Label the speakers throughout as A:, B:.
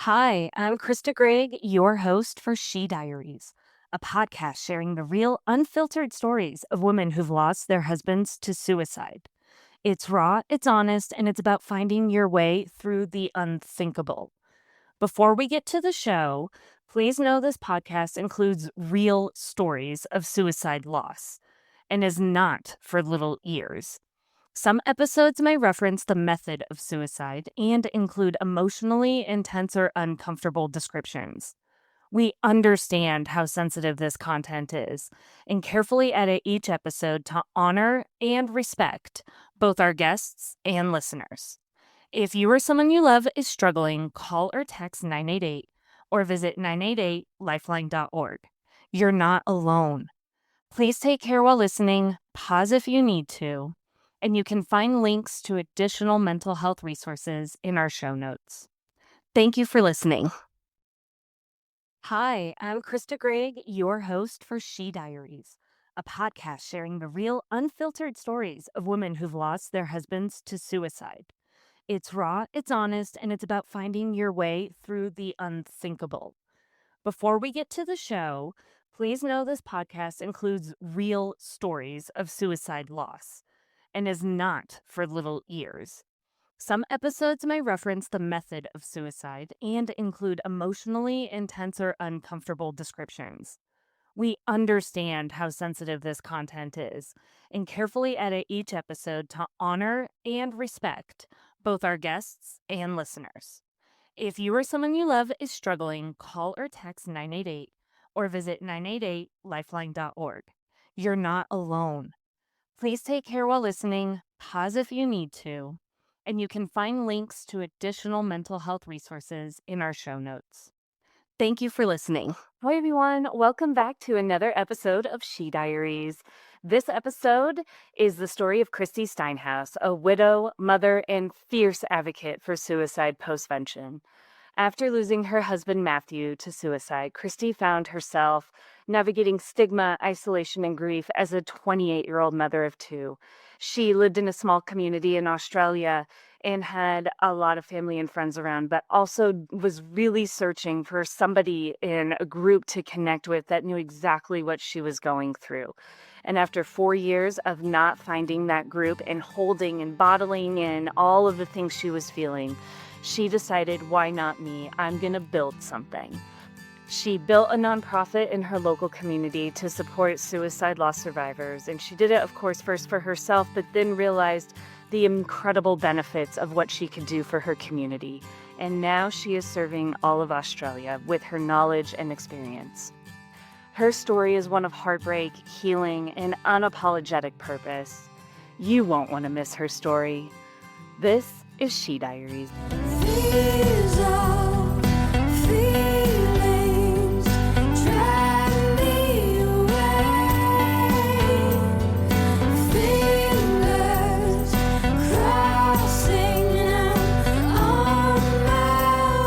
A: Hi, I'm Krista Gregg, your host for She Diaries, a podcast sharing the real, unfiltered stories of women who've lost their husbands to suicide. It's raw, it's honest, and it's about finding your way through the unthinkable. Before we get to the show, please know this podcast includes real stories of suicide loss and is not for little ears. Some episodes may reference the method of suicide and include emotionally intense or uncomfortable descriptions. We understand how sensitive this content is and carefully edit each episode to honor and respect both our guests and listeners. If you or someone you love is struggling, call or text 988 or visit 988lifeline.org. You're not alone. Please take care while listening, pause if you need to, and you can find links to additional mental health resources in our show notes. Thank you for listening. Hi, I'm Krista Gregg, your host for She Diaries, a podcast sharing the real, unfiltered stories of women who've lost their husbands to suicide. It's raw, it's honest, and it's about finding your way through the unthinkable. Before we get to the show, please know this podcast includes real stories of suicide loss and is not for little ears. Some episodes may reference the method of suicide and include emotionally intense or uncomfortable descriptions. We understand how sensitive this content is and carefully edit each episode to honor and respect both our guests and listeners. If you or someone you love is struggling, call or text 988 or visit 988lifeline.org. You're not alone. Please take care while listening, pause if you need to, and you can find links to additional mental health resources in our show notes. Thank you for listening. Hi, everyone. Welcome back to another episode of She Diaries. This episode is the story of Kristy Steenhuis, a widow, mother, and fierce advocate for suicide postvention. After losing her husband Matthew to suicide, Kristy found herself navigating stigma, isolation, and grief as a 28-year-old mother of two. She lived in a small community in Australia and had a lot of family and friends around, but also was really searching for somebody in a group to connect with that knew exactly what she was going through. And after 4 years of not finding that group and holding and bottling in all of the things she was feeling, she decided, why not me? I'm going to build something. She built a nonprofit in her local community to support suicide loss survivors. And she did it, of course, first for herself, but then realized the incredible benefits of what she could do for her community. And now she is serving all of Australia with her knowledge and experience. Her story is one of heartbreak, healing, and unapologetic purpose. You won't want to miss her story. This is She Diaries.
B: These are feelings drag me away. Fingers crossing now on my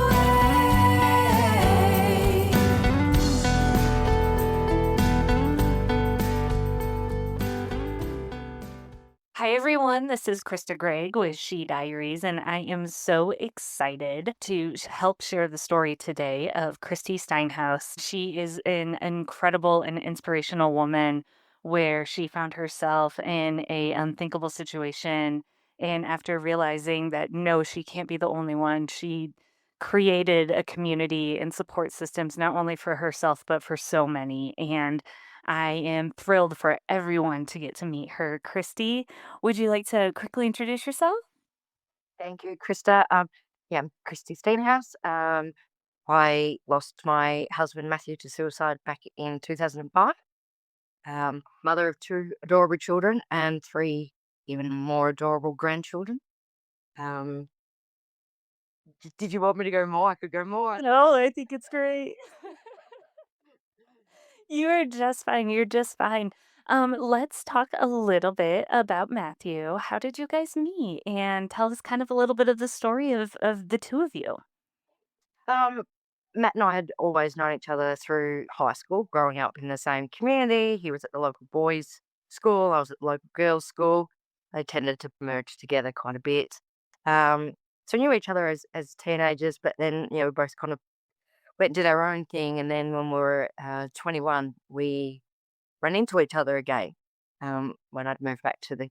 B: way.
A: Hi, everyone. This is Krista Gregg with She Diaries, and I am so excited to help share the story today of Kristy Steenhuis. She is an incredible and inspirational woman where she found herself in a unthinkable situation. And after realizing that, no, she can't be the only one, she created a community and support systems, not only for herself, but for so many. And I am thrilled for everyone to get to meet her. Kristy, would you like to quickly introduce yourself?
C: Thank you, Krista. Yeah, I'm Kristy Steenhuis. I lost my husband Matthew to suicide back in 2005. Mother of two adorable children and three even more adorable grandchildren. Um, did you want me to go more? I could go more.
A: No, I think it's great. You are just fine. You're just fine. Let's talk a little bit about Matthew. How did you guys meet? And tell us kind of a little bit of the story of the two of you.
C: Um, Matt and I had always known each other through high school, growing up in the same community. He was at the local boys' school. I was at the local girls' school. They tended to merge together quite a bit. Um, So we knew each other as teenagers, but then, we both kind of went and did our own thing. And then when we were 21, we ran into each other again. When I'd moved back to the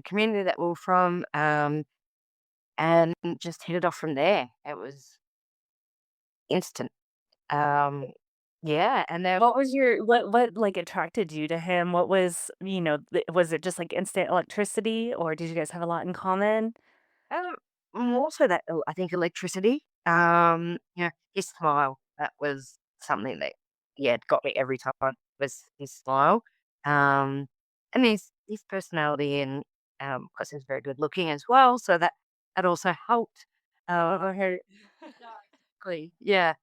C: community that we were from, and just hit it off from there. It was instant. Um, yeah, and then
A: What was your what, like, attracted you to him? What was, was it just, like, instant electricity, or did you guys have a lot in common?
C: um, more so that I think electricity. His smile, that was something that, yeah, it got me every time, was his smile. Um, and his personality, and of course he's very good looking as well, so that also helped. Okay. Yeah.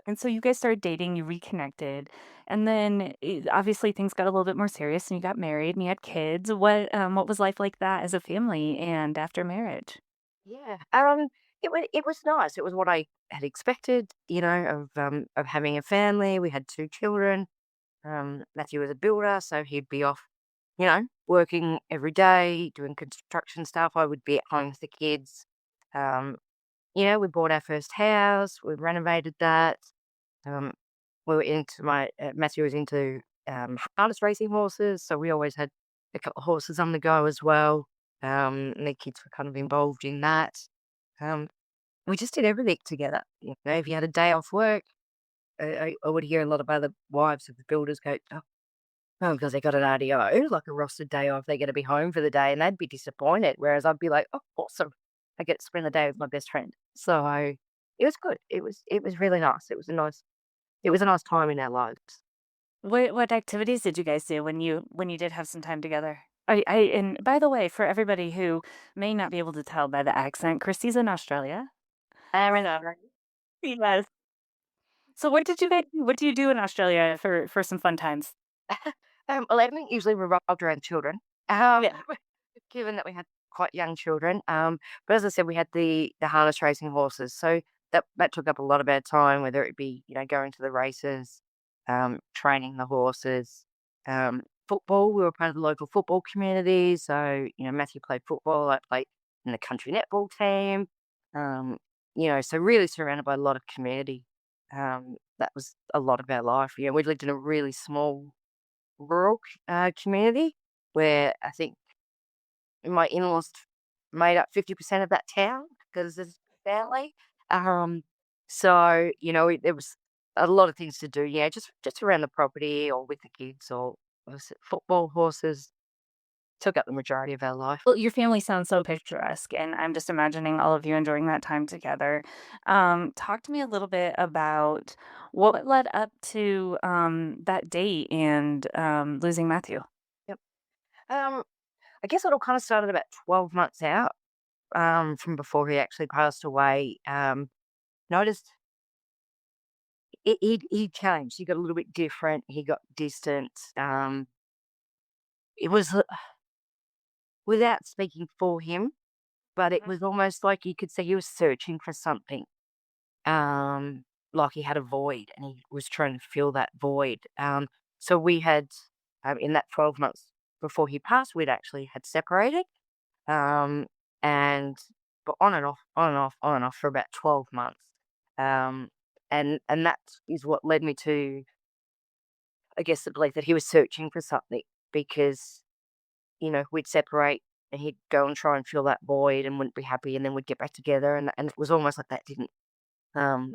A: And so you guys started dating, you reconnected, and then, obviously things got a little bit more serious and you got married and you had kids. What was life like that as a family and after marriage?
C: Yeah. It was nice. It was what I had expected, of having a family. We had 2 children. Matthew was a builder, so he'd be off, working every day, doing construction stuff. I would be at home with the kids. Um, we bought our first house. We renovated that. Um, we were into Matthew was into harness racing horses, so we always had a couple of horses on the go as well. And the kids were kind of involved in that. Um, we just did everything together. If you had a day off work, I would hear a lot of other wives of the builders go, "Oh, because they got an RDO, like a rostered day off, they're going to be home for the day," and they'd be disappointed. Whereas I'd be like, "Oh, awesome! I get to spend the day with my best friend." So it was good. It was really nice. It was a nice time in our lives.
A: What activities did you guys do when you did have some time together? And by the way, for everybody who may not be able to tell by the accent, Christy's in Australia.
C: Fair enough.
A: Yes. So what do you do in Australia for some fun times?
C: Well, everything usually revolved around children. Um,
A: Yeah.
C: given that we had quite young children, but as I said, we had the harness racing horses, so that took up a lot of our time. Whether it be going to the races, training the horses, football. We were part of the local football community, so Matthew played football. I played in the country netball team. Um, so really surrounded by a lot of community. That was a lot of our life. We lived in a really small rural community where I think my in-laws made up 50% of that town because there's family. Um, so there was a lot of things to do. Yeah, just around the property or with the kids, or was it football, horses, took up the majority of our life.
A: Well, your family sounds so picturesque, and I'm just imagining all of you enjoying that time together. Talk to me a little bit about what led up to that date and losing Matthew.
C: Yep. Um, I guess it all kind of started about 12 months out from before he actually passed away. Noticed he changed. He got a little bit different. He got distant. It was without speaking for him, but it was almost like you could see he was searching for something. Like he had a void and he was trying to fill that void. So we had, in that 12 months before he passed, we'd actually had separated. Um, and but on and off, on and off, on and off for about 12 months. Um, and that is what led me to, I guess, the belief that he was searching for something, because we'd separate and he'd go and try and fill that void and wouldn't be happy, and then we'd get back together, and it was almost like that didn't um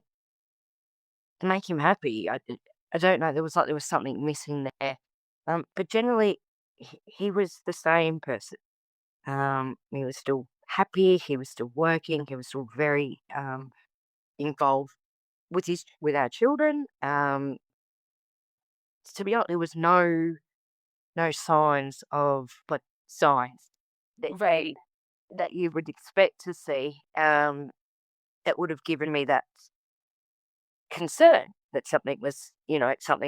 C: make him happy. I don't know. There was something missing there. But generally, he was the same person. He was still happy. He was still working. He was still very involved with our children. To be honest, there was no signs of, like, signs that
A: Right.
C: you would expect to see. That would have given me that concern that something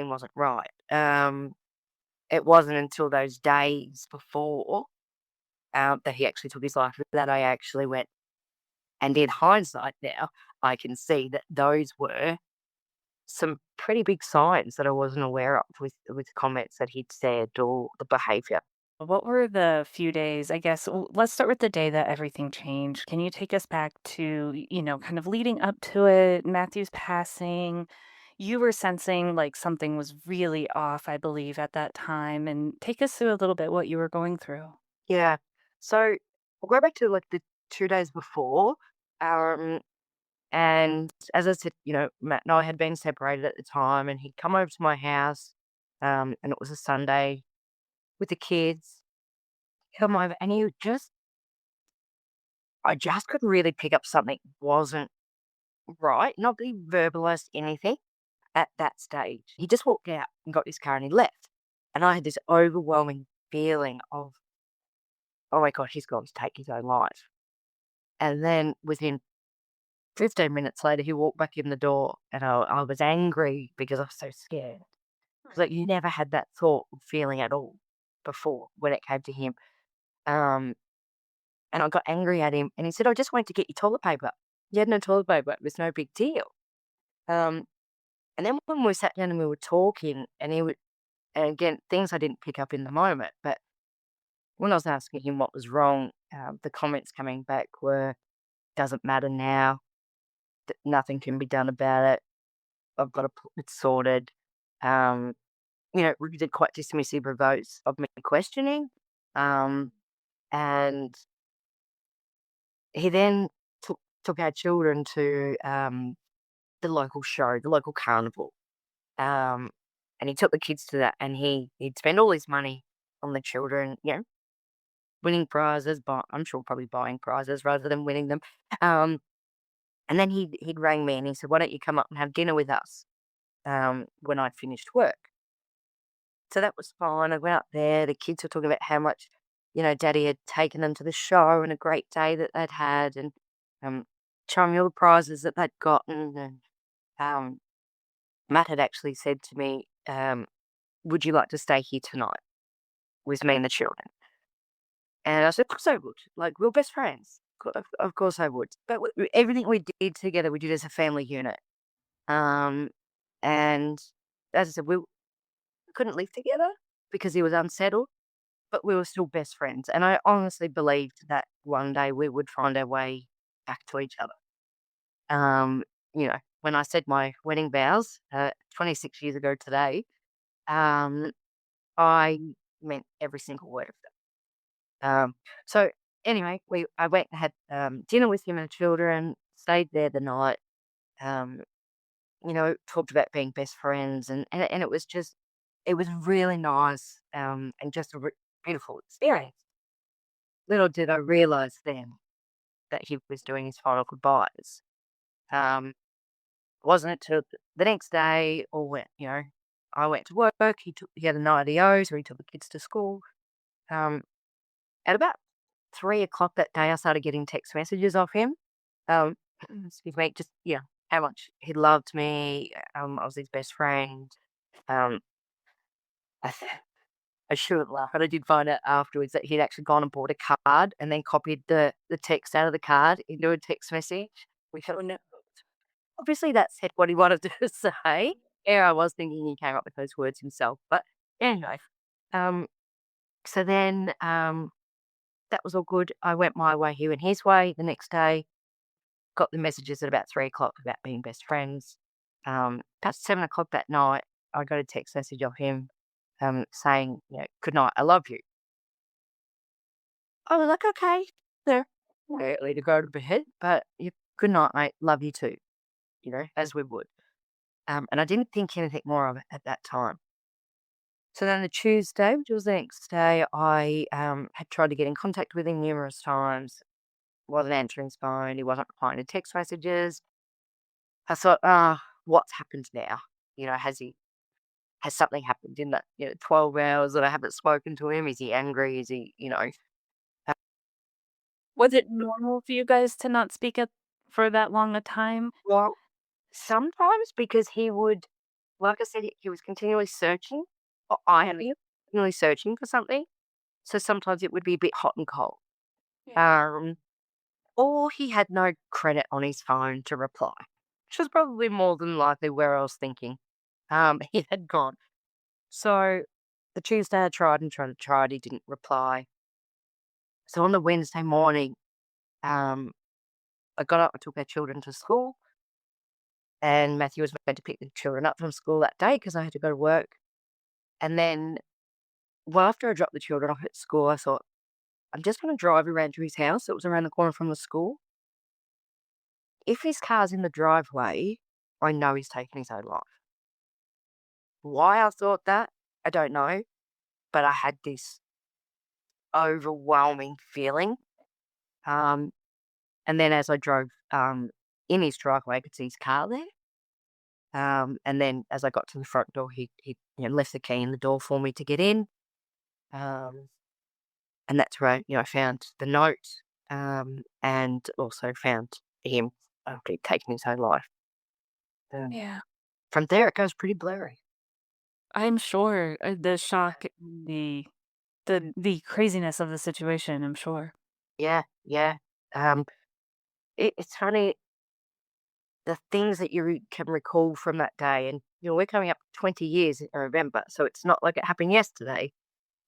C: wasn't right. It wasn't until those days before that he actually took his life that I actually went, and in hindsight now, I can see that those were some pretty big signs that I wasn't aware of with comments that he'd said or the behaviour.
A: What were the few days, I guess, let's start with the day that everything changed. Can you take us back to, kind of leading up to it, Matthew's passing? You were sensing like something was really off, I believe, at that time. And take us through a little bit what you were going through.
C: Yeah. So I'll go back to like the 2 days before. Um, and as I said, Matt and I had been separated at the time, and he'd come over to my house. And it was a Sunday with the kids. Come over, and I just couldn't really pick up something wasn't right. Not that he verbalized anything at that stage. He just walked out and got his car and he left. And I had this overwhelming feeling of, oh my God, he's going to take his own life. And then within 15 minutes later, he walked back in the door, and I was angry because I was so scared. Like, you never had that thought or feeling at all before when it came to him. Um, and I got angry at him, and he said, I just went to get you toilet paper. You had no toilet paper. It was no big deal. Um, and then when we sat down and we were talking, and and again, things I didn't pick up in the moment, but when I was asking him what was wrong, the comments coming back were, doesn't matter now, that nothing can be done about it. I've got to put it sorted. Um, really quite dismissive of those of me questioning. Um, and he then took our children to the local show, the local carnival. Um, and he took the kids to that, and he'd spend all his money on the children, winning prizes, but I'm sure probably buying prizes rather than winning them. Um, and then he'd rang me and he said, "Why don't you come up and have dinner with us?" When I'd finished work. So that was fine. I went up there. The kids were talking about how much, Daddy had taken them to the show and a great day that they'd had, and um, showing me all the prizes that they'd gotten. And um, Matt had actually said to me, "Would you like to stay here tonight with me and the children?" And I said, "Of course I would. Like, we're best friends. Of course I would." But everything we did together, we did as a family unit. Um, and as I said, we couldn't live together because he was unsettled, but we were still best friends. And I honestly believed that one day we would find our way back to each other. When I said my wedding vows 26 years ago today, um, I meant every single word of them. So anyway, I went and had dinner with him and the children, stayed there the night, um, talked about being best friends, and it was really nice, and just a beautiful experience. Little did I realize then that he was doing his final goodbyes. Um, wasn't until the next day, or I went to work. He had an IDO, so he took the kids to school. Um, at about 3 o'clock that day, I started getting text messages off him. Um, excuse me, just how much he loved me. I was his best friend. Um, I, th- I shouldn't laugh, but I did find out afterwards that he'd actually gone and bought a card and then copied the text out of the card into a text message. We thought, no, obviously that said what he wanted to say. Yeah, I was thinking he came up with those words himself. But anyway, um, so then that was all good. I went my way, he went his way. The next day, got the messages at about 3 o'clock about being best friends. About 7 o'clock that night, I got a text message of him saying, "Good night, I love you." I was like, "Okay, there, early to go to bed, but good night, mate, love you too." As we would. And I didn't think anything more of it at that time. So then the Tuesday, which was the next day, I had tried to get in contact with him numerous times. Wasn't answering his phone. He wasn't replying to text messages. I thought, what's happened now? Has something happened in that 12 hours that I haven't spoken to him? Is he angry? Is he?
A: Was it normal for you guys to not speak up for that long a time?
C: Well, sometimes because he would, like I said, he was continually searching, or I had been continually searching for something. So sometimes it would be a bit hot and cold.
A: Yeah.
C: Um, or he had no credit on his phone to reply, which was probably more than likely where I was thinking he had gone. So the Tuesday I tried and tried, he didn't reply. So on the Wednesday morning, um, I got up and took our children to school, and Matthew was meant to pick the children up from school that day because I had to go to work. And then, well, after I dropped the children off at school, I thought, I'm just going to drive around to his house. It was around the corner from the school. If his car's in the driveway, I know he's taken his own life. Why I thought that, I don't know, but I had this overwhelming feeling. Um, and then as I drove in his driveway, I could see his car there. And then as I got to the front door, he left the key in the door for me to get in. Um, and that's where I found the note, and also found him after he'd taken his own life. Um,
A: Yeah.
C: from there, it goes pretty blurry.
A: I'm sure, the shock, the craziness of the situation, I'm sure.
C: Yeah, yeah. Um, it's funny the things that you can recall from that day, and we're coming up 20 years in November, so it's not like it happened yesterday.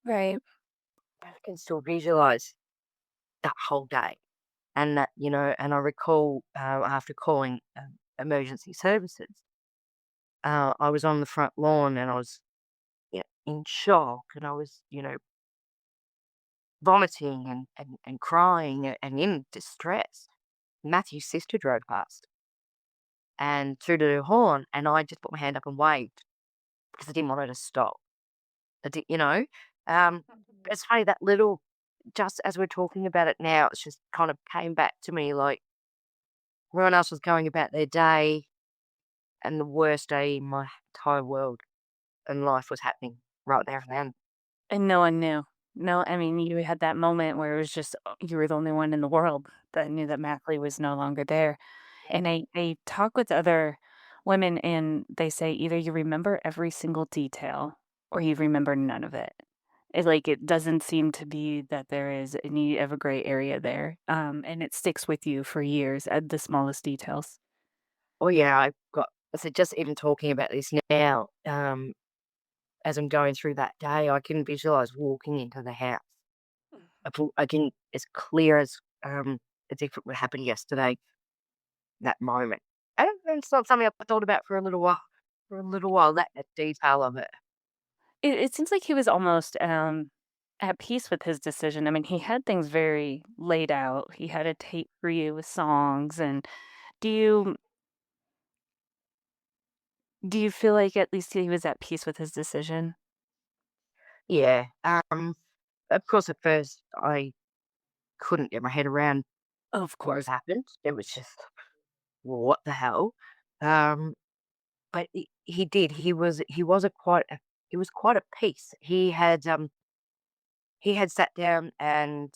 A: Right.
C: I can still visualize that whole day. And and I recall after calling emergency services, I was on the front lawn and I was in shock, and I was, vomiting and crying and in distress. Matthew's sister drove past and threw the horn, and I just put my hand up and waved because I didn't want her to stop. I did, it's funny that little, just as we're talking about it now, it's just kind of came back to me like everyone else was going about their day, and the worst day in my entire world and life was happening right there and then.
A: And no one knew. No, I mean, you had that moment where it was just you were the only one in the world that knew that Mackley was no longer there.
C: Yeah.
A: And I talk with other women, and they say either you remember every single detail or you remember none of it. It doesn't seem to be that there is any of a gray area there, and it sticks with you for years at the smallest details.
C: Oh yeah, I've got. I said just even talking about this now. As I'm going through that day, I can visualize walking into the house. I can, as clear as if it would happen yesterday. That moment, and it's not something I've thought about for a little while. For a little while, that detail of it.
A: It seems like he was almost, at peace with his decision. I mean, he had things very laid out. He had a tape for you with songs, and do you do you feel like at least he was at peace with his decision?
C: Yeah. Of course, at first I couldn't get my head around
A: Of
C: what had
A: course.
C: happened. It was just, what the hell? Um, but he did. He was quite at peace. He had sat down and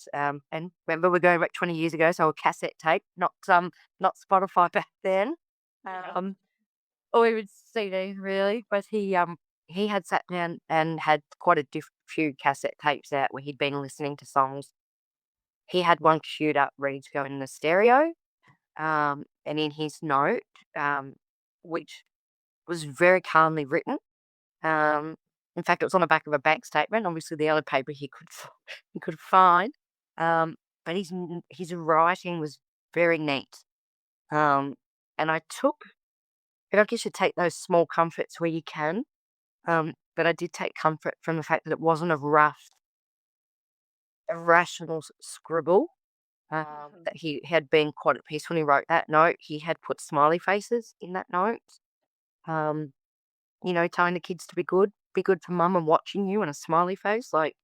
C: remember, we're going back 20 years ago, so a cassette tape, not Spotify back then.
A: Yeah.
C: Um, or even CD really, but he had sat down and had quite a few cassette tapes out where he'd been listening to songs. He had one queued up ready to go in the stereo. And in his note, which was very calmly written. Um, in fact, it was on the back of a bank statement. Obviously, the only paper he could he could find. But his writing was very neat. Um, and I guess you take those small comforts where you can. But I did take comfort from the fact that it wasn't a rough, irrational scribble. That he had been quite at peace when he wrote that note. He had put smiley faces in that note. Um, telling the kids to be good for mum and watching you and a smiley face. Like,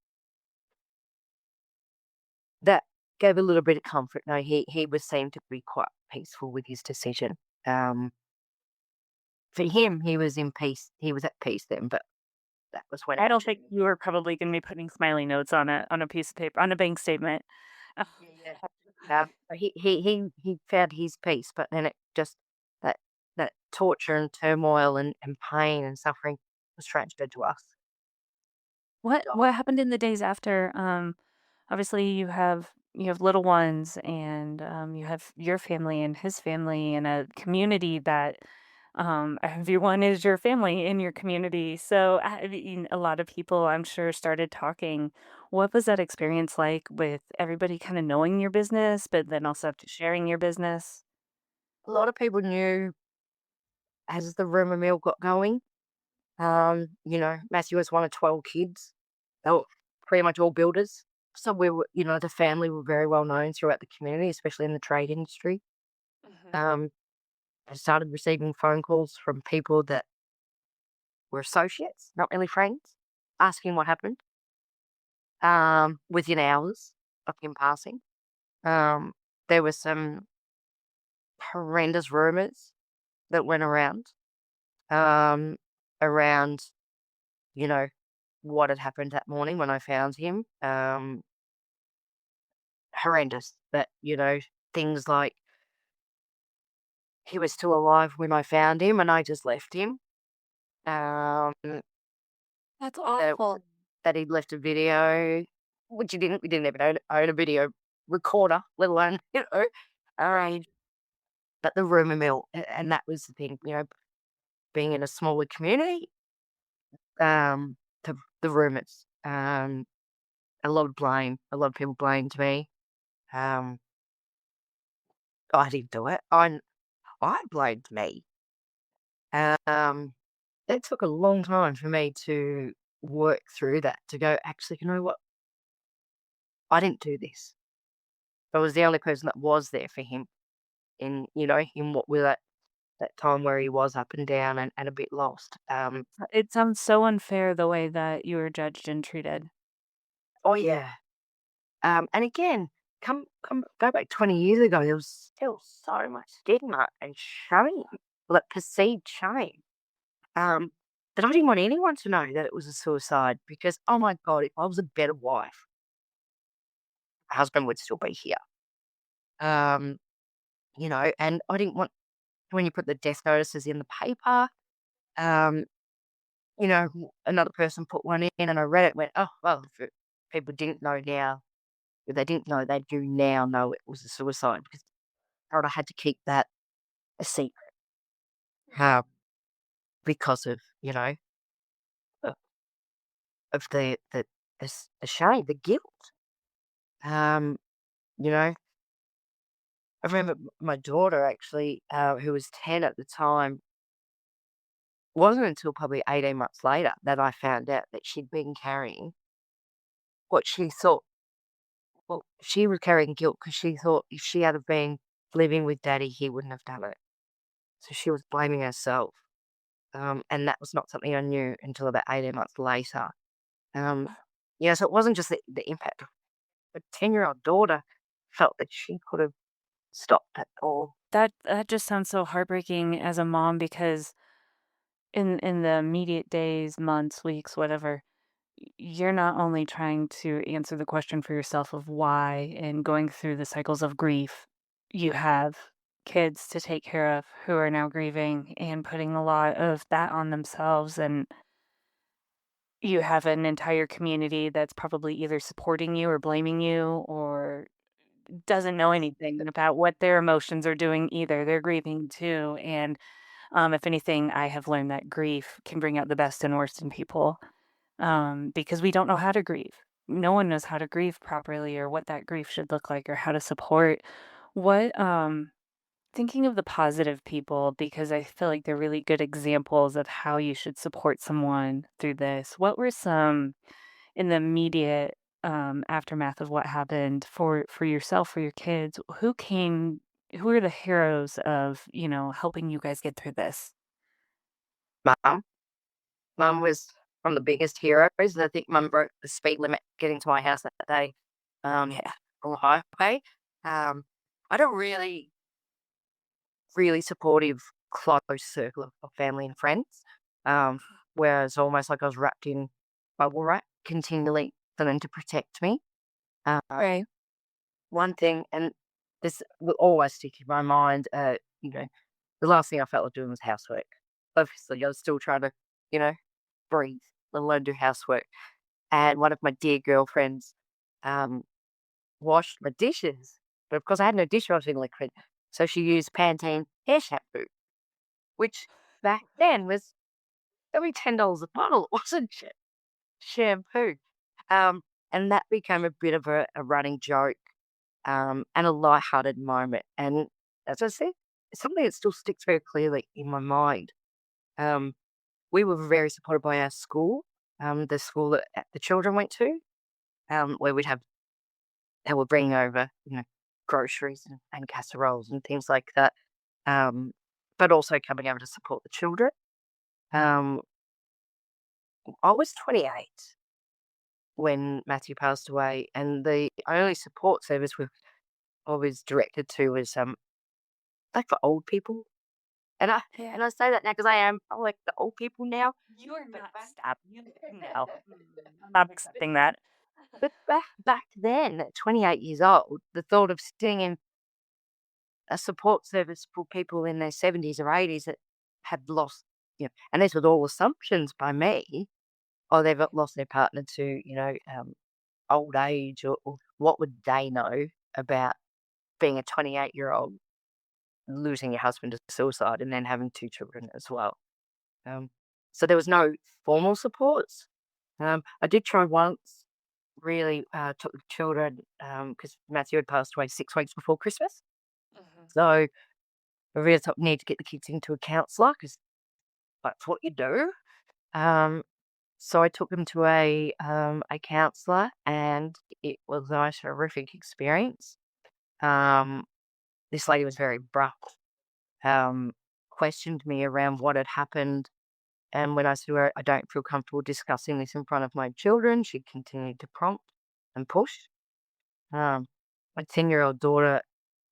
C: that gave a little bit of comfort. No, he was seemed to be quite peaceful with his decision. Um, for him, he was in peace. He was at peace then, but that was when it
A: I don't
C: actually.
A: think you were probably gonna be putting smiley notes on a piece of paper on a bank statement. Ugh.
C: Yeah, yeah. He found his peace, but then it just, that that torture and turmoil and pain and suffering was transferred to us.
A: What happened in the days after? Obviously, you have little ones, and you have your family and his family and a community that Everyone is your family in your community. So I mean, a lot of people, I'm sure, started talking. What was that experience like with everybody kind of knowing your business, but then also sharing your business?
C: A lot of people knew as the rumor mill got going. Matthew was one of 12 kids. They were pretty much all builders. So we were, the family were very well known throughout the community, especially in the trade industry.
A: Mhm.
C: Um, I started receiving phone calls from people that were associates, not really friends, asking what happened within hours of him passing. Um, there were some horrendous rumors that went um, around, you know, what had happened that morning when I found him. Horrendous. That, things like he was still alive when I found him and I just left him. Um,
A: That's
C: that,
A: awful.
C: that he'd left a video, which he didn't. We didn't even own a video recorder, let alone, Um, but the rumor mill, and that was the thing, being in a smaller community, um, the rumors, a lot of people blamed me. Um, I didn't do it. I blamed me. Um, it took a long time for me to work through that, to go, actually, you know what? I didn't do this. I was the only person that was there for him in what with that time where he was up and down and a bit lost.
A: It sounds so unfair the way that you were judged and treated.
C: Oh yeah. And again, go back 20 years ago, there was still so much stigma and shame, like perceived shame. Um, that I didn't want anyone to know that it was a suicide because, oh my God, if I was a better wife, my husband would still be here. Um, and I didn't want when you put the death notices in the paper, um, another person put one in and I read it and went, oh, well, if people didn't know now, if they didn't know, they do now know it was a suicide because I thought I had to keep that a secret uh, because of, uh, of the shame, the guilt. Um, you know, I remember my daughter actually, who was 10 at the time, wasn't until probably 18 months later that I found out that she'd been carrying what she thought. Well, she was carrying guilt because she thought if she had have been living with daddy, he wouldn't have done it. So she was blaming herself. And that was not something I knew until about 18 months later. Um, so it wasn't just the impact. A 10-year-old daughter felt that she could have stopped it all.
A: That just sounds so heartbreaking as a mom because in the immediate days, months, weeks, whatever, you're not only trying to answer the question for yourself of why and going through the cycles of grief, you have kids to take care of who are now grieving and putting a lot of that on themselves. And you have an entire community that's probably either supporting you or blaming you or doesn't know anything about what their emotions are doing either. They're grieving too. And if anything, I have learned that grief can bring out the best and worst in people because we don't know how to grieve. No one knows how to grieve properly or what that grief should look like or how to support. What, thinking of the positive people, because I feel like they're really good examples of how you should support someone through this. What were some in the immediate aftermath of what happened for yourself, for your kids? Who are the heroes of, helping you guys get through this?
C: Mum, mum was one of the biggest heroes. And I think mum broke the speed limit getting to my house that day
A: Yeah.
C: on the highway. I don't really supportive, close circle of family and friends. Um, whereas almost like I was wrapped in bubble wrap continually for them to protect me. Okay. One thing, and this will always stick in my mind, the last thing I felt like doing was housework. Obviously, I was still trying to, you know, breathe, let alone do housework. And one of my dear girlfriends um, washed my dishes. But of course, I had no dishwashing liquid. So she used Pantene hair shampoo. which back then was only $10 a bottle. It wasn't shampoo. Um, and that became a bit of a running joke, and a lighthearted moment. And as I said, it's something that still sticks very clearly in my mind. Um, we were very supported by our school, the school that the children went to, where they were bringing over, groceries and casseroles and things like that, um, but also coming over to support the children. Um, I was 28 when Matthew passed away, and the only support service I was directed to was like for old people. And I say that now because I'm like the old people now.
A: You are
C: But
A: not
C: back,
A: stopping. No, I'm not accepting that.
C: but back then, at 28 years old, the thought of sitting in a support service for people in their 70s or 80s that had lost, and this was all assumptions by me, or they've lost their partner to, old age, or what would they know about being a 28-year-old losing your husband to suicide and then having two children as well. Um, so there was no formal supports. I did try once, really took the children, because Matthew had passed away 6 weeks before Christmas.
A: Mhm.
C: So I really thought, need to get the kids into a counsellor because that's what you do. Um, so I took them to a counsellor, and it was the most horrific experience. Um, this lady was very abrupt, um, questioned me around what had happened. And when I said to her, I don't feel comfortable discussing this in front of my children, she continued to prompt and push. Um, my 10-year-old daughter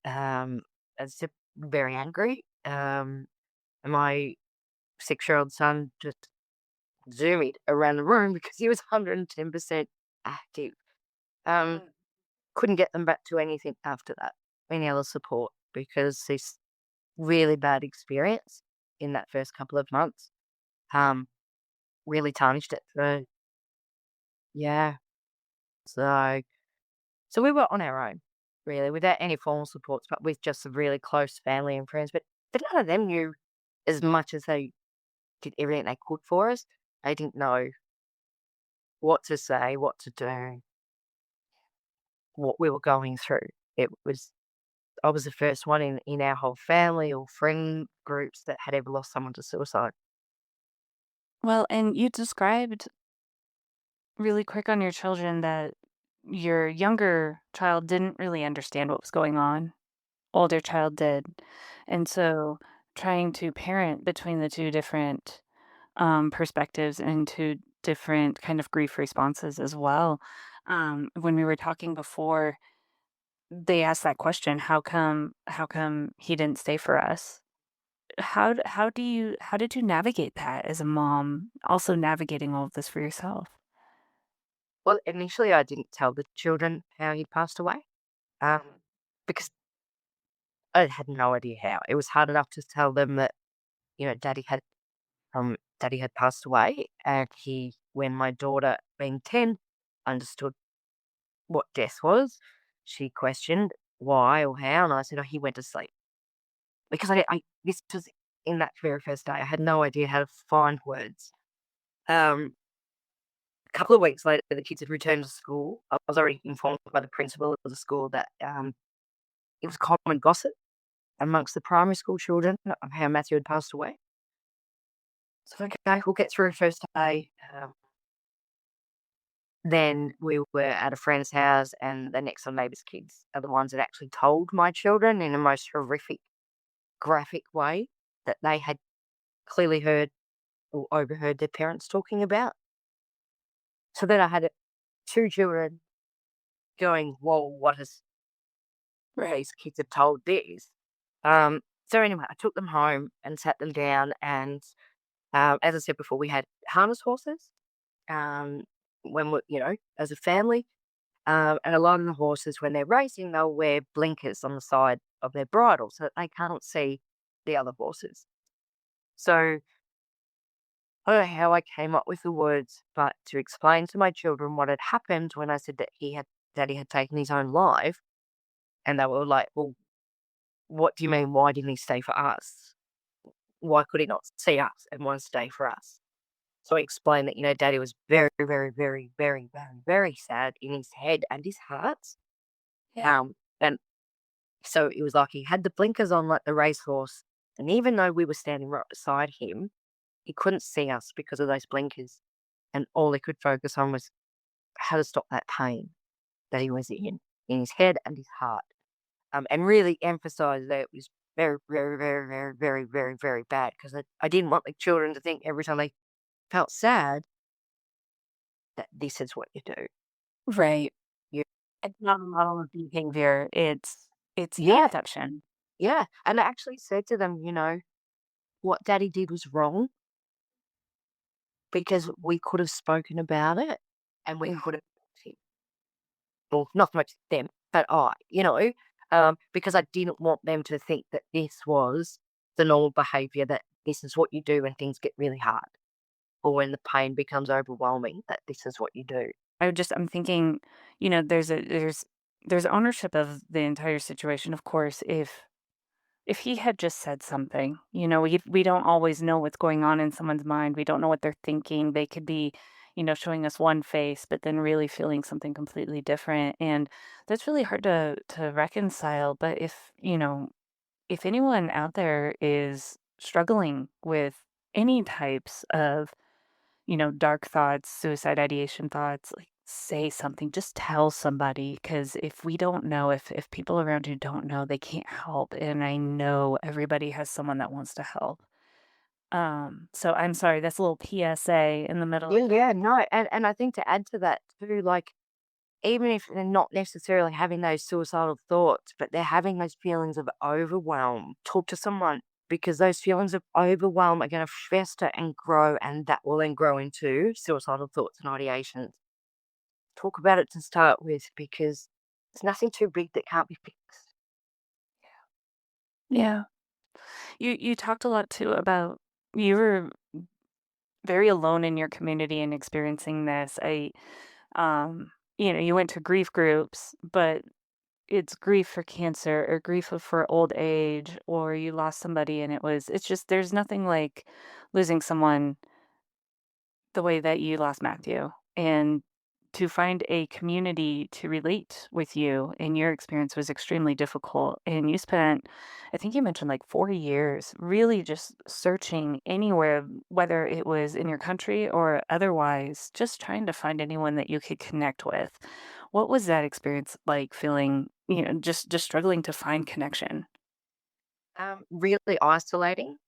C: is just very angry. And my 6-year-old son just zoomed around the room because he was 110% active. Um,
A: Mm.
C: couldn't get them back to anything after that, any other support, because this really bad experience in that first couple of months um, really tarnished it. So, yeah. So we were on our own, really, without any formal supports, but with just some really close family and friends. But none of them knew as much as they did everything they could for us. They didn't know what to say, what to do, what we were going through. It was I was the first one in our whole family or friend groups that had ever lost someone to suicide.
A: Well, and you described really quick on your children that your younger child didn't really understand what was going on. Older child did. And so trying to parent between the two different perspectives and two different kind of grief responses as well. When we were talking before, they asked that question, how come he didn't stay for us? How did you navigate that as a mom, also navigating all of this for yourself?
C: Well, initially, I didn't tell the children how he passed away, because I had no idea how. It was hard enough to tell them that daddy had passed away, and when my daughter, being 10, understood what death was, she questioned why or how, and I said, "Oh, he went to sleep." Because this was in that very first day. I had no idea how to find words. Um, a couple of weeks later, the kids had returned to school. I was already informed by the principal of the school that it was common gossip amongst the primary school children of how Matthew had passed away. So, okay, we'll get through first day. Then we were at a friend's house, and the next door neighbour's kids are the ones that actually told my children in the most horrific, graphic way that they had clearly heard or overheard their parents talking about. So then I had two children going, "Whoa, what has these kids have told this?" So anyway, I took them home and sat them down, and as I said before, we had harness horses. Um, when we, as a family, and a lot of the horses, when they're racing, they'll wear blinkers on the side of their bridle so that they can't see the other horses. So I don't know how I came up with the words, but to explain to my children what had happened when I said that daddy had taken his own life, and they were like, "Well, what do you mean? Why didn't he stay for us?" why could he not see us and want to stay for us? So I explained that, Daddy was very, very, very, very, very, very sad in his head and his heart. And so it was like he had the blinkers on like the racehorse. And even though we were standing right beside him, he couldn't see us because of those blinkers. And all he could focus on was how to stop that pain that he was in his head and his heart. And really emphasize that it was very, very, very, very, very, very, very bad because I didn't want the children to think every time they felt sad that this is what you do.
A: Right.
C: You,
A: It's not a model of behavior. It's
C: yeah,
A: perception.
C: yeah. And I actually said to them, what Daddy did was wrong because we could have spoken about it and we could have, well, not so much them, but because I didn't want them to think that this was the normal behavior, that this is what you do when things get really hard or when the pain becomes overwhelming, that this is what you do.
A: I'm thinking, there's ownership of the entire situation. Of course, if he had just said something, we don't always know what's going on in someone's mind. We don't know what they're thinking. They could be, showing us one face, but then really feeling something completely different. And that's really hard to reconcile. But if anyone out there is struggling with any types of dark thoughts, suicide ideation thoughts, like say something, just tell somebody. Because if we don't know, if people around you don't know, they can't help. And I know everybody has someone that wants to help. So I'm sorry, that's a little PSA in the middle.
C: Yeah, yeah, no. And I think to add to that too, like, even if they're not necessarily having those suicidal thoughts, but they're having those feelings of overwhelm, talk to someone because those feelings of overwhelm are going to fester and grow, and that will then grow into suicidal thoughts and ideations. Talk about it to start with because there's nothing too big that can't be fixed.
A: Yeah. You talked a lot too about you were very alone in your community and experiencing this. You went to grief groups, but it's grief for cancer or grief for old age, or you lost somebody and it's just there's nothing like losing someone the way that you lost Matthew. And to find a community to relate with you and your experience was extremely difficult. And you spent, I think you mentioned like 4 years really just searching anywhere, whether it was in your country or otherwise, just trying to find anyone that you could connect with. What was that experience like feeling, just struggling to find connection?
C: Really isolating,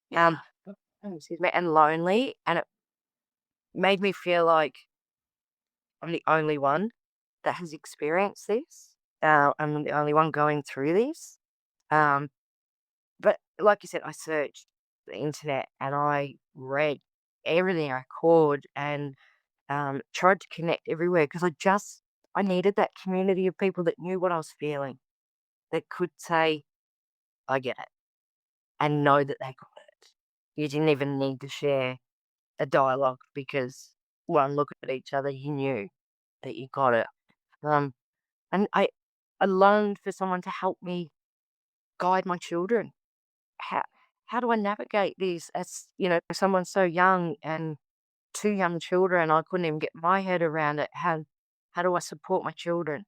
A: Yeah.
C: um, excuse me, and lonely, and it made me feel like I'm the only one that has experienced this. I'm the only one going through this. Um, but like you said, I searched the internet and I read everything I could and tried to connect everywhere because I needed that community of people that knew what I was feeling, that could say, I get it, and know that they got it. You didn't even need to share a dialogue because one look at each other, you knew that you got it. Um, and I longed for someone to help me guide my children. How how do I navigate this as someone so young and two young children? I couldn't even get my head around it. How do I support my children?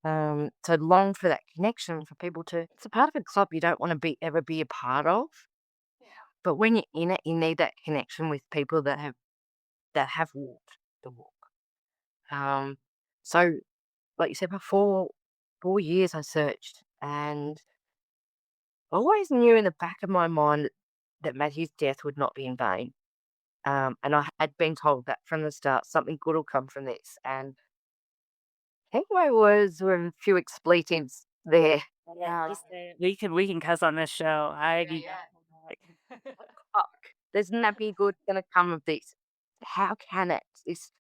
C: So I long for that connection for people to. It's a part of a club you don't want to ever be a part of, but when you're in it, you need that connection with people that have walked the walk. Um, so like you said before, 4 years I searched and I always knew in the back of my mind that Matthew's death would not be in vain. And I had been told that from the start, something good will come from this. And I think my words were a few expletives there.
A: Yeah, we can cuss on this show.
C: Yeah, yeah. Fuck. There's nothing good gonna come of this. How can it? This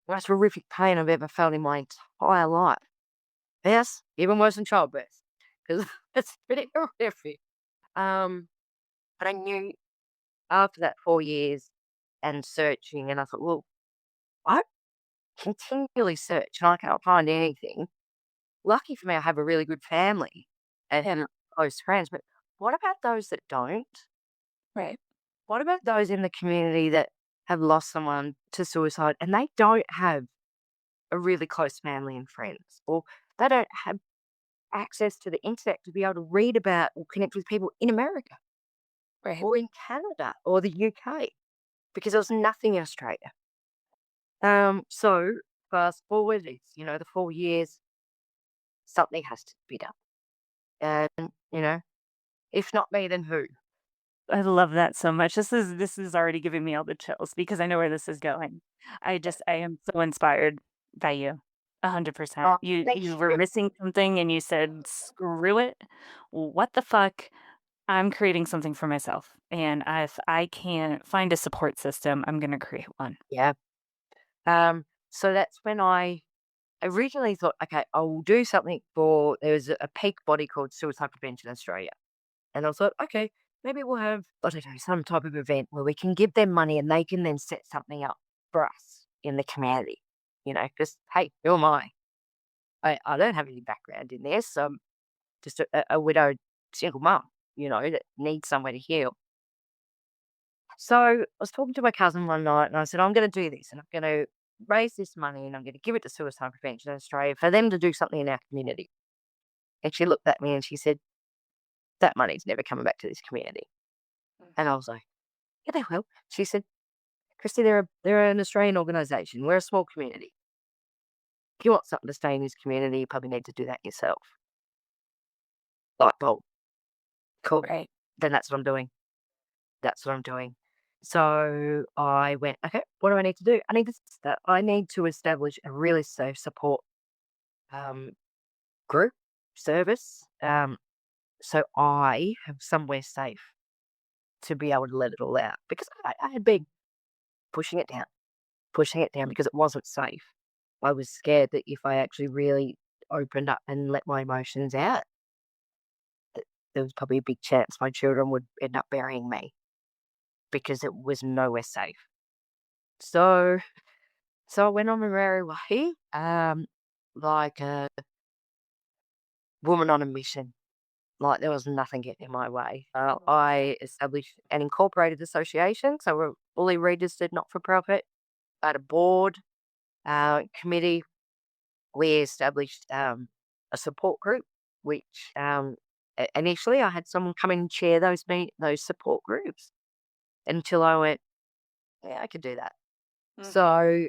C: most horrific pain I've ever felt in my entire life. Yes, even worse than childbirth, because it's pretty horrific. Um, but I knew after that 4 years and searching, and I thought, well, I continually search and I can't find anything. Lucky for me, I have a really good family and close friends. But what about those that don't?
A: Right.
C: What about those in the community that have lost someone to suicide and they don't have a really close family and friends, or they don't have access to the internet to be able to read about or connect with people in America
A: Right.
C: or in Canada or the UK because there was nothing in Australia. So fast forward, it's, the 4 years, something has to be done. And, if not me, then who?
A: I love that so much. This is already giving me all the chills because I know where this is going. I am so inspired by you. 100%.
C: Oh, thank
A: You were
C: you.
A: missing something and you said, "Screw it. What the fuck? I'm creating something for myself. And if I can't find a support system, I'm gonna create one."
C: Yeah. So that's when I originally thought, okay, I'll do something for, there was a peak body called Suicide Prevention Australia. And I thought, okay, maybe we'll have, I don't know, some type of event where we can give them money and they can then set something up for us in the community, because, hey, who am I? I don't have any background in this. I'm just a widowed single mum, that needs somewhere to heal. So I was talking to my cousin one night and I said, I'm going to do this and I'm going to raise this money and I'm going to give it to Suicide Prevention Australia for them to do something in our community. And she looked at me and she said, that money's never coming back to this community. And I was like, yeah, they will. She said, Kristy, they're an Australian organisation. We're a small community. If you want something to stay in this community, you probably need to do that yourself. Light bulb. Cool.
A: Right.
C: Then that's what I'm doing. That's what I'm doing. So I went, okay, what do I need to do? I need to establish a really safe support um, group service. So I have somewhere safe to be able to let it all out because I had been pushing it down, because it wasn't safe. I was scared that if I actually really opened up and let my emotions out, that there was probably a big chance my children would end up burying me because it was nowhere safe. So, so I went on my merry way, like a woman on a mission. Like there was nothing getting in my way. I established an incorporated association, so we're fully registered, not for profit. I had a board, committee. We established a support group, which initially I had someone come in and chair those support groups until I went, yeah, I could do that. So,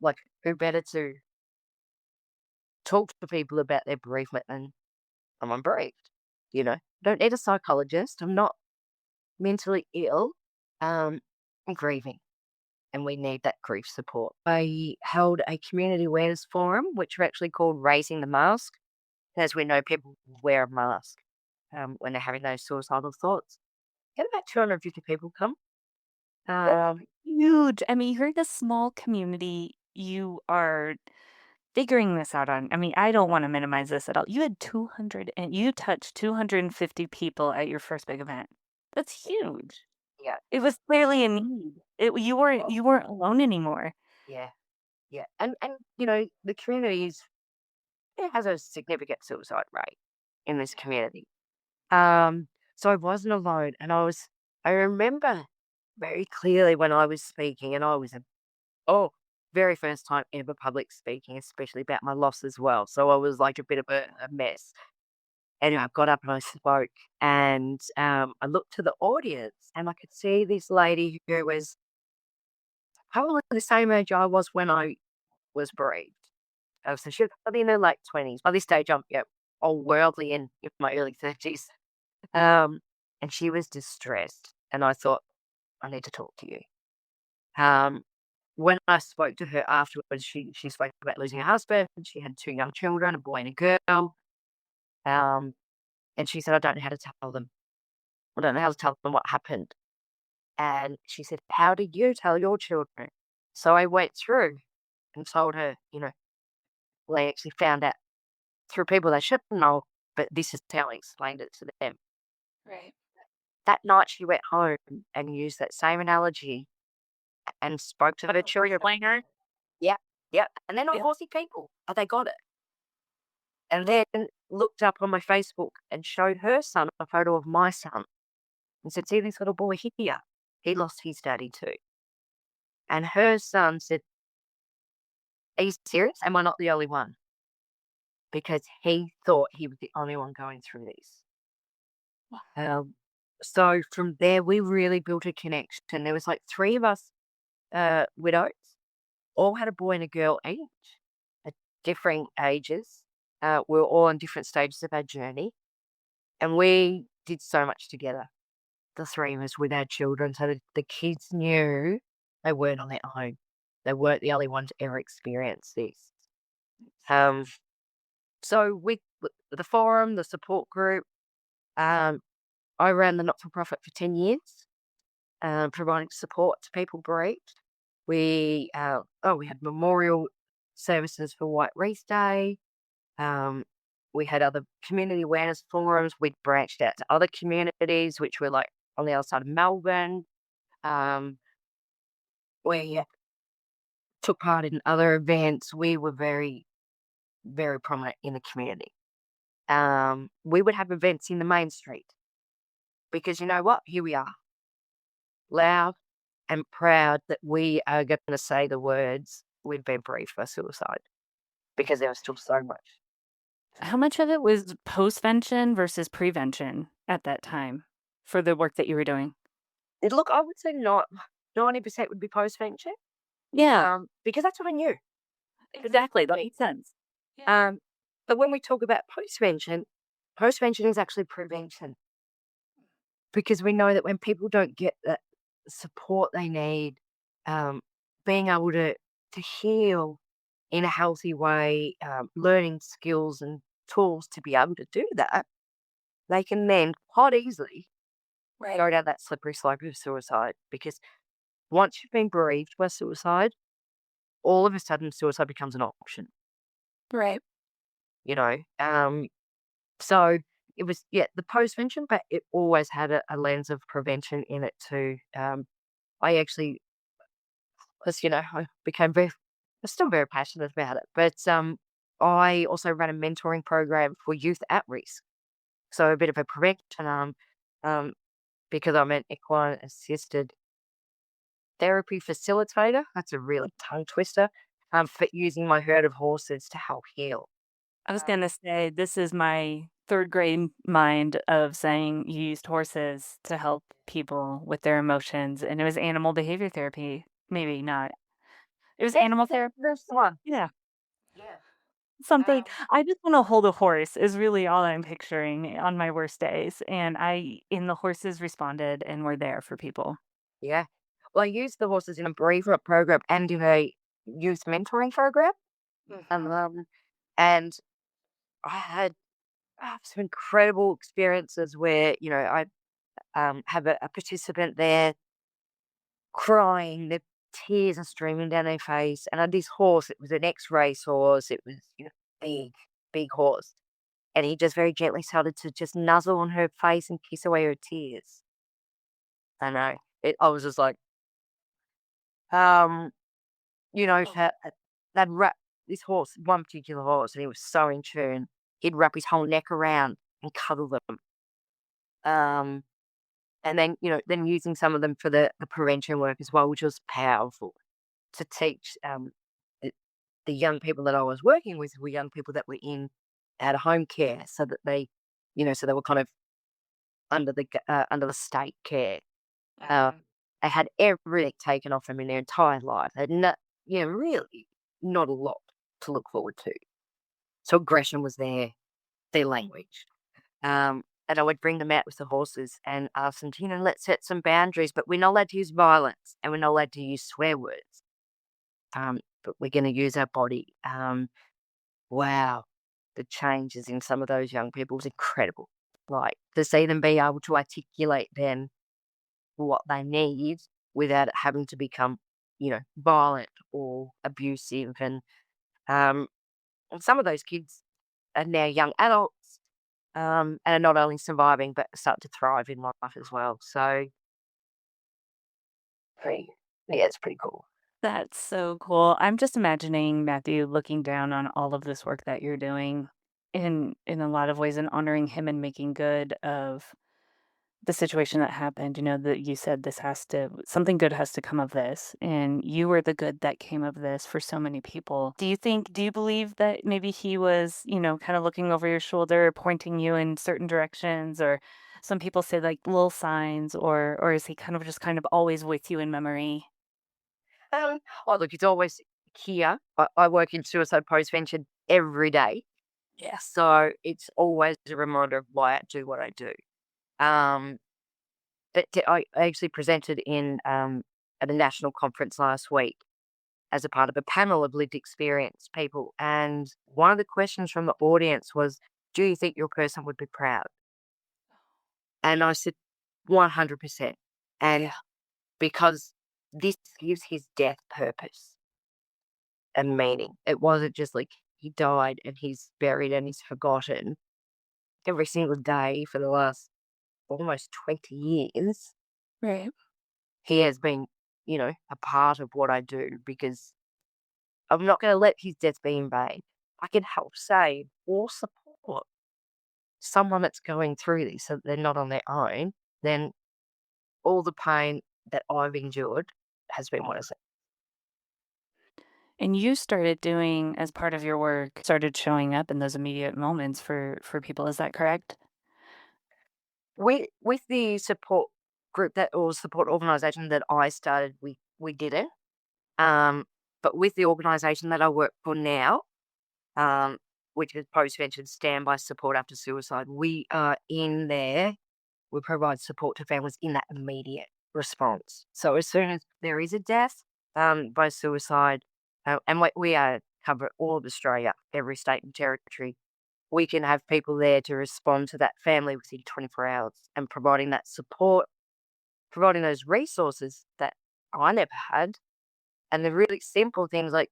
C: like, who better to talk to people about their bereavement than I'm bereaved? Don't need a psychologist. I'm not mentally ill. I'm grieving, and we need that grief support. I held a community awareness forum, which are actually called Raising the Mask. As we know, people wear a mask when they're having those suicidal thoughts. Get about 250 people come.
A: That's huge. I mean, you're in a small community. You are figuring this out on. I mean, I don't want to minimize this at all. You had 200 and you touched 250 people at your first big event. That's huge.
C: Yeah,
A: It was clearly a need. You weren't alone anymore.
C: yeah, yeah. And the community it has a significant suicide rate in this community. So I wasn't alone, and I remember very clearly when I was speaking, and I was very first time ever public speaking, especially about my loss as well. So I was like a bit of a mess. Anyway, I got up and I spoke, and I looked to the audience, and I could see this lady who was probably the same age I was when I was bereaved. So she was probably in her late 20s. By this stage, I'm old worldly in my early 30s. Um, and she was distressed, and I thought, I need to talk to you. Um, when I spoke to her afterwards, she spoke about losing her husband. She had two young children, a boy and a girl. Um, and she said, I don't know how to tell them. I don't know how to tell them what happened. And she said, how did you tell your children? So I went through and told her, well, I actually found out through people they shouldn't know, but this is how I explained it to them.
A: Right.
C: That night she went home and used that same analogy and spoke to her children.
A: Flanger.
C: Yeah, yeah. And they're not
A: Yep.
C: horsey people, but they got it. And then looked up on my Facebook and showed her son a photo of my son and said, "See this little boy here? He lost his daddy too." And her son said, "Are you serious? Am I not the only one?" Because he thought he was the only one going through this. Um, so from there, we really built a connection. There was like three of us widows, all had a boy and a girl each, at differing ages. We were all in different stages of our journey, and we did so much together. The three of us with our children, so that the kids knew they weren't on their own. They weren't the only ones to ever experience this. Um, so with the forum, the support group, um, I ran the not for profit for 10 years, providing support to people bereaved. We had memorial services for White Wreath Day. Um, we had other community awareness forums. We branched out to other communities, which were like on the other side of Melbourne. Um, we took part in other events. We were very, very prominent in the community. We would have events in the main street because you know what? Here we are, loud and proud that we are going to say the words, "We've been briefed for suicide," because there was still so much.
A: How much of it was postvention versus prevention at that time for the work that you were doing?
C: Look, I would say not 90% would be postvention,
A: Yeah,
C: because that's what I knew.
A: exactly. That makes sense.
C: Um, but when we talk about postvention, postvention is actually prevention because we know that when people don't get that support they need, um, being able to heal in a healthy way, learning skills and tools to be able to do that, they can then quite easily go down that slippery slope of suicide. Because once you've been bereaved by suicide, all of a sudden suicide becomes an option.
A: Right.
C: You know, so it was, yeah, the postvention, but it always had a lens of prevention in it too. I actually, because I became very, I'm still very passionate about it, but I also ran a mentoring program for youth at risk, so a bit of a prevention um, because I'm an equine assisted therapy facilitator. That's a really tongue twister. For using my herd of horses to help heal.
A: I was
C: Um,
A: gonna say this is my third grade mind of saying you used horses to help people with their emotions, and it was animal behavior therapy. Maybe not. It was animal therapy.
C: there's one.
A: Yeah.
C: Yeah.
A: Something
C: Um,
A: I just wanna hold a horse is really all I'm picturing on my worst days, and the horses responded and were there for people.
C: yeah. Well, I used the horses in a bereavement program and in a youth mentoring program.
A: Mhm.
C: And I had some incredible experiences where, I have a participant there crying, the tears are streaming down their face. And I had this horse, it was an ex-race horse, it was, big, big horse. And he just very gently started to just nuzzle on her face and kiss away her tears. I know. I was just like, um, they'd wrap this horse, one particular horse, and he was so in tune. He'd wrap his whole neck around and cuddle them. Um, and then, then using some of them for the prevention work as well, which was powerful to teach the, the young people that I was working with were young people that were in out of home care, so that so they were kind of under the state care. Uh, they had everything taken off them in their entire life. They had not, really not a lot to look forward to. So aggression was their language. And I would bring them out with the horses and ask them, let's set some boundaries, but we're not allowed to use violence and we're not allowed to use swear words. But we're going to use our body. Wow, the changes in some of those young people was incredible. Like to see them be able to articulate then what they need without it having to become, violent or abusive. And some of those kids are now young adults, and are not only surviving but start to thrive in life as well. So, pretty, yeah, it's pretty cool.
A: That's so cool. I'm just imagining Matthew looking down on all of this work that you're doing in a lot of ways and honoring him and making good of the situation that happened, that you said something good has to come of this, and you were the good that came of this for so many people. Do you believe that maybe he was, kind of looking over your shoulder, pointing you in certain directions, or some people say like little signs, or is he kind of always with you in memory?
C: Oh, look, it's always here. I work in suicide postvention every day. Yeah. So it's always a reminder of why I do what I do. Um, I actually presented at a national conference last week as a part of a panel of lived experience people. And one of the questions from the audience was, do you think your person would be proud? And I said, 100%. And because this gives his death purpose and meaning. It wasn't just like he died and he's buried and he's forgotten. Every single day for the last almost 20 years,
A: Right.
C: he has been, a part of what I do because I'm not going to let his death be in vain. I can help save or support someone that's going through this so that they're not on their own. Then all the pain that I've endured has been worth it.
A: And you started doing, as part of your work, started showing up in those immediate moments for people. Is that correct?
C: With the support group that or support organisation that I started, we did it. Um, but with the organisation that I work for now, um, which is Postvention Standby Support After Suicide, we are in there. We provide support to families in that immediate response. So as soon as there is a death by suicide, and we are cover all of Australia, every state and territory, we can have people there to respond to that family within 24 hours and providing that support, providing those resources that I never had. And the really simple things like,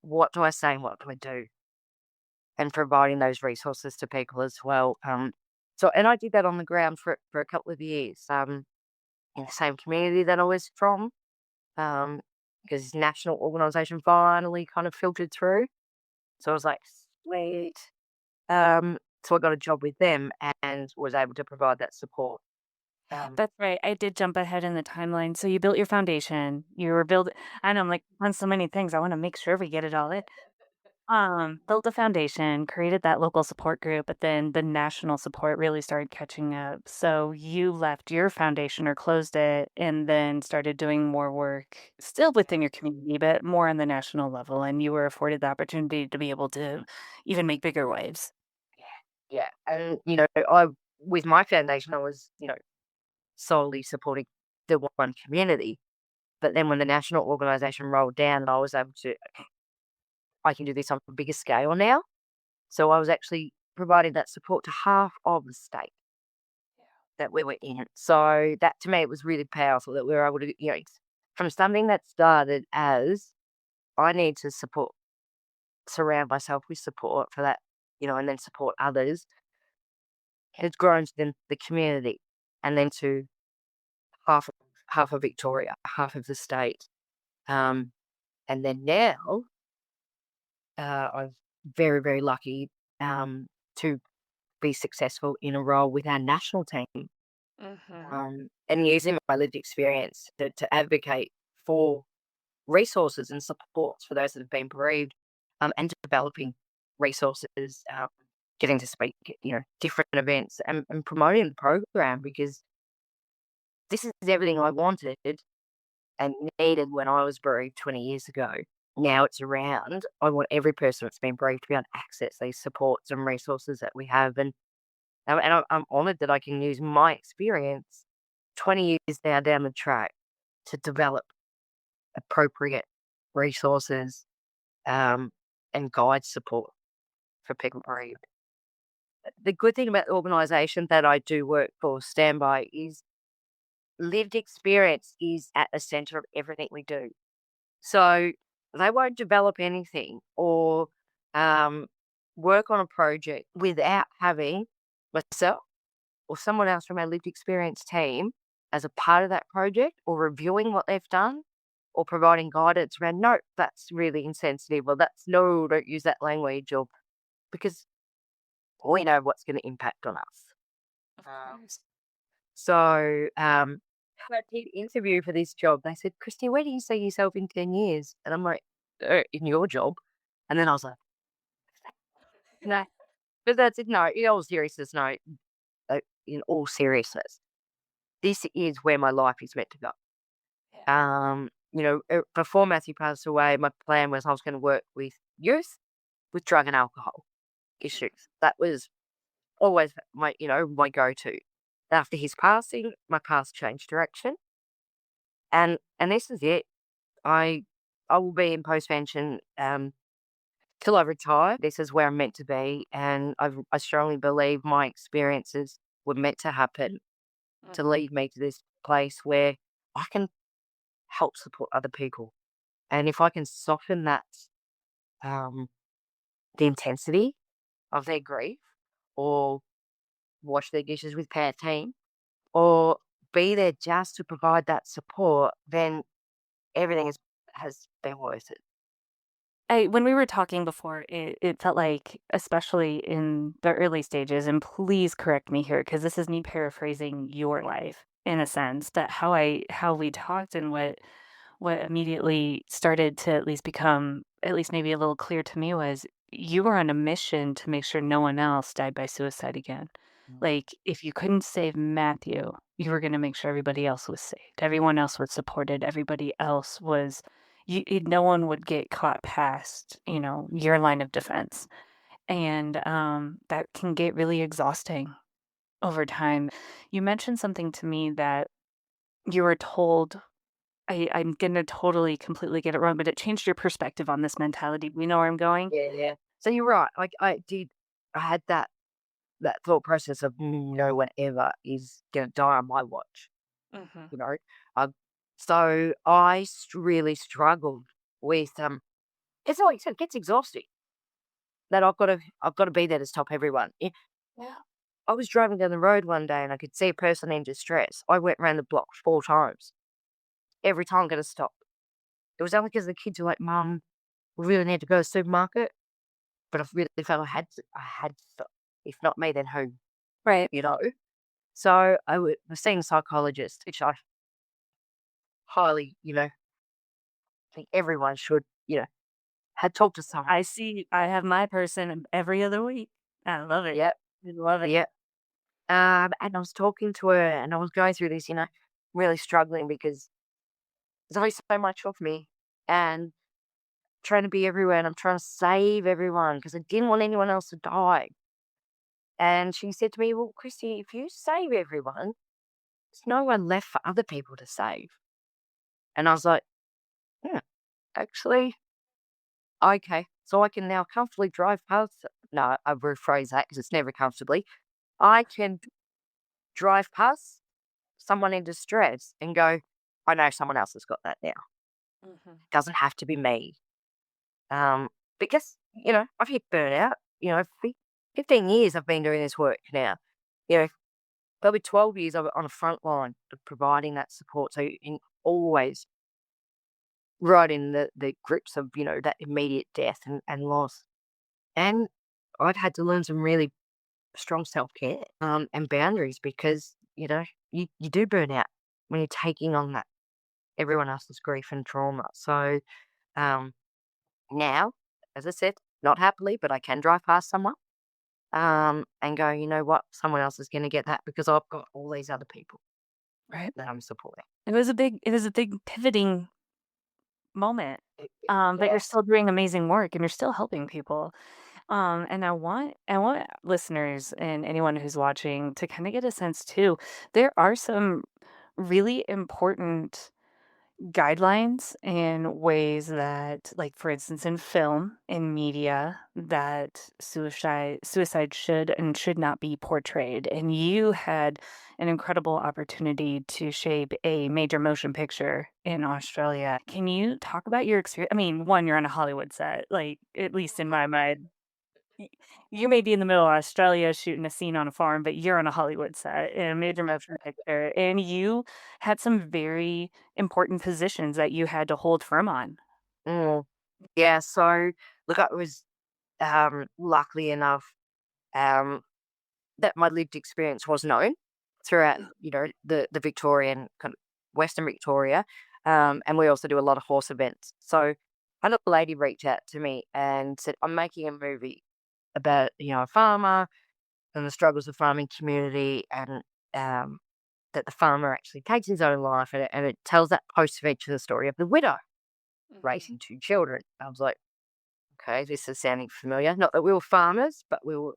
C: what do I say and what do I do? And providing those resources to people as well. And I did that on the ground for a couple of years in the same community that I was from because this national organisation finally kind of filtered through. So I was like, sweet. So I got a job with them and was able to provide that support.
A: That's right. I did jump ahead in the timeline. So you built your foundation. You were build I know I'm like on so many things. I want to make sure we get it all in. Built a foundation, created that local support group, but then the national support really started catching up. So you left your foundation or closed it and then started doing more work still within your community, but more on the national level. And you were afforded the opportunity to be able to even make bigger waves.
C: Yeah. And, I, with my foundation, I was, solely supporting the one community. But then when the national organisation rolled down, I was able to, okay, I can do this on a bigger scale now. So I was actually providing that support to half of the state that we were in. So that to me, it was really powerful that we were able to, from something that started as I need to surround myself with support for that, and then support others. It's grown to then the community and then to half of, half of Victoria, half of the state. Um, and then now I'm very, very lucky to be successful in a role with our national team and using my lived experience to advocate for resources and supports for those that have been bereaved and developing resources, getting to speak at, different events and promoting the program because this is everything I wanted and needed when I was bereaved 20 years ago. Now it's around. I want every person that's been bereaved to be able to access these supports and resources that we have. And I'm honoured that I can use my experience 20 years now down the track to develop appropriate resources and guide support for people bereaved. The good thing about the organisation that I do work for, Standby, is lived experience is at the centre of everything we do. So they won't develop anything or work on a project without having myself or someone else from our lived experience team as a part of that project or reviewing what they've done or providing guidance around, no, that's really insensitive or that's no, don't use that language or because we know what's going to impact on us.
A: Of course.
C: So I did interview for this job. They said, Christy, where do you see yourself in 10 years? And I'm like, in your job. And then I was like, no, but that's it. No, in all seriousness, no, in all seriousness, this is where my life is meant to go. Before Matthew passed away, my plan was I was going to work with youth with drug and alcohol issues. That was always my go-to. After his passing, my path changed direction, and this is it. I I will be in postvention till I retire. This is where I'm meant to be, and I strongly believe my experiences were meant to happen to lead me to this place where I can help support other people, and if I can soften that um, the intensity of their grief, or wash their dishes with Pantene, or be there just to provide that support, then everything has been worth it.
A: When we were talking before, it felt like, especially in the early stages, and please correct me here because this is me paraphrasing your life in a sense, but how we talked and what immediately started to at least become at least maybe a little clear to me was you were on a mission to make sure no one else died by suicide again.
C: Mm.
A: Like if you couldn't save Matthew, you were going to make sure everybody else was saved. Everyone else was supported. Everybody else was no one would get caught past, your line of defense. And that can get really exhausting over time. You mentioned something to me that you were told I'm gonna totally completely get it wrong, but it changed your perspective on this mentality. We know where I'm going?
C: Yeah, yeah. So you're right. Like I had that thought process of no one ever is gonna die on my watch.
A: Mhm.
C: You know, um, so I really struggled with It's like you said, it gets exhausting. That I've got to be there to stop everyone. Yeah. I was driving down the road one day and I could see a person in distress. I went around the block 4 times. Every time going to stop. It was only because the kids were like, Mum, we really need to go to the supermarket. But I really felt I had to stop. If not me, then who?
A: Right.
C: You know? So was seeing a psychologist, which I highly, think everyone should, had talked to someone.
A: I have my person every other week. I love it.
C: Yep.
A: I love it.
C: Yep. And I was talking to her and I was going through this, really struggling because there's only so much of me and trying to be everywhere and I'm trying to save everyone because I didn't want anyone else to die. And she said to me, well, Christy, if you save everyone, there's no one left for other people to save. And I was like, hmm, actually, okay. So I can now comfortably drive past. No, I rephrase that because it's never comfortably. I can drive past someone in distress and go, I know someone else has got that now.
A: Mhm.
C: Doesn't have to be me. Because, I've hit burnout. 15 years I've been doing this work now. You know, probably 12 years on the front line of providing that support. So always right in the grips of, that immediate death and loss. And I've had to learn some really strong self-care and boundaries because, you do burn out when you're taking on that everyone else's grief and trauma. So um, now, as I said, not happily, but I can drive past someone and go, you know what, someone else is going to get that because I've got all these other people
A: Right.
C: that I'm supporting.
A: It was a big pivoting moment. But you're
C: Yeah.
A: still doing amazing work and you're still helping people. And I want listeners and anyone who's watching to kind of get a sense too. There are some really important guidelines and ways that, like for instance, in film, in media, that suicide should and should not be portrayed. And you had an incredible opportunity to shape a major motion picture in Australia. Can you talk about your experience? I mean, one, you're on a Hollywood set, like at least in my mind. Y You may be in the middle of Australia shooting a scene on a farm, but you're on a Hollywood set in a major motion picture, and you had some very important positions that you had to hold firm on.
C: Mm. Yeah. So, look, I was luckily enough um, that my lived experience was known. throughout, the Victorian kind of Western Victoria, and we also do a lot of horse events. So I had a lady reach out to me and said, "I'm making a movie about a farmer and the struggles of farming community, and um, that the farmer actually takes his own life, and it tells that post-venture story of the widow raising two children." I was like, okay, this is sounding familiar. Not that we were farmers, but we were,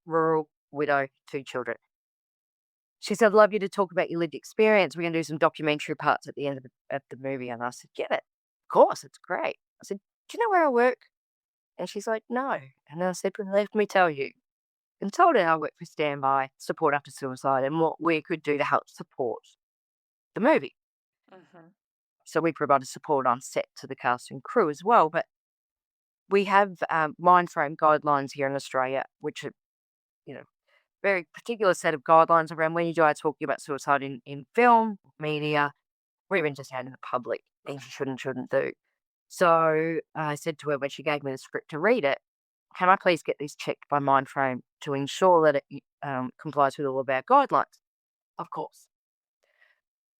C: rural widow, two children. She said, "I'd love you to talk about your lived experience. We're going to do some documentary parts at the end of the movie." And I said, "Get it. Of course, it's great." I said, "Do you know where I work?" And she's like, "No." And I said, "Well, let me tell you." And told her I work for Standby, Support After Suicide, and what we could do to help support the movie. So we provided support on set to the cast and crew as well. But we have mind frame guidelines here in Australia, which are, very particular set of guidelines around when you are talking about suicide in film, media, or even just out in the public, things you should and shouldn't do. So I said to her when she gave me the script to read it, "Can I please get this checked by Mindframe to ensure that it complies with all of our guidelines?" Of course.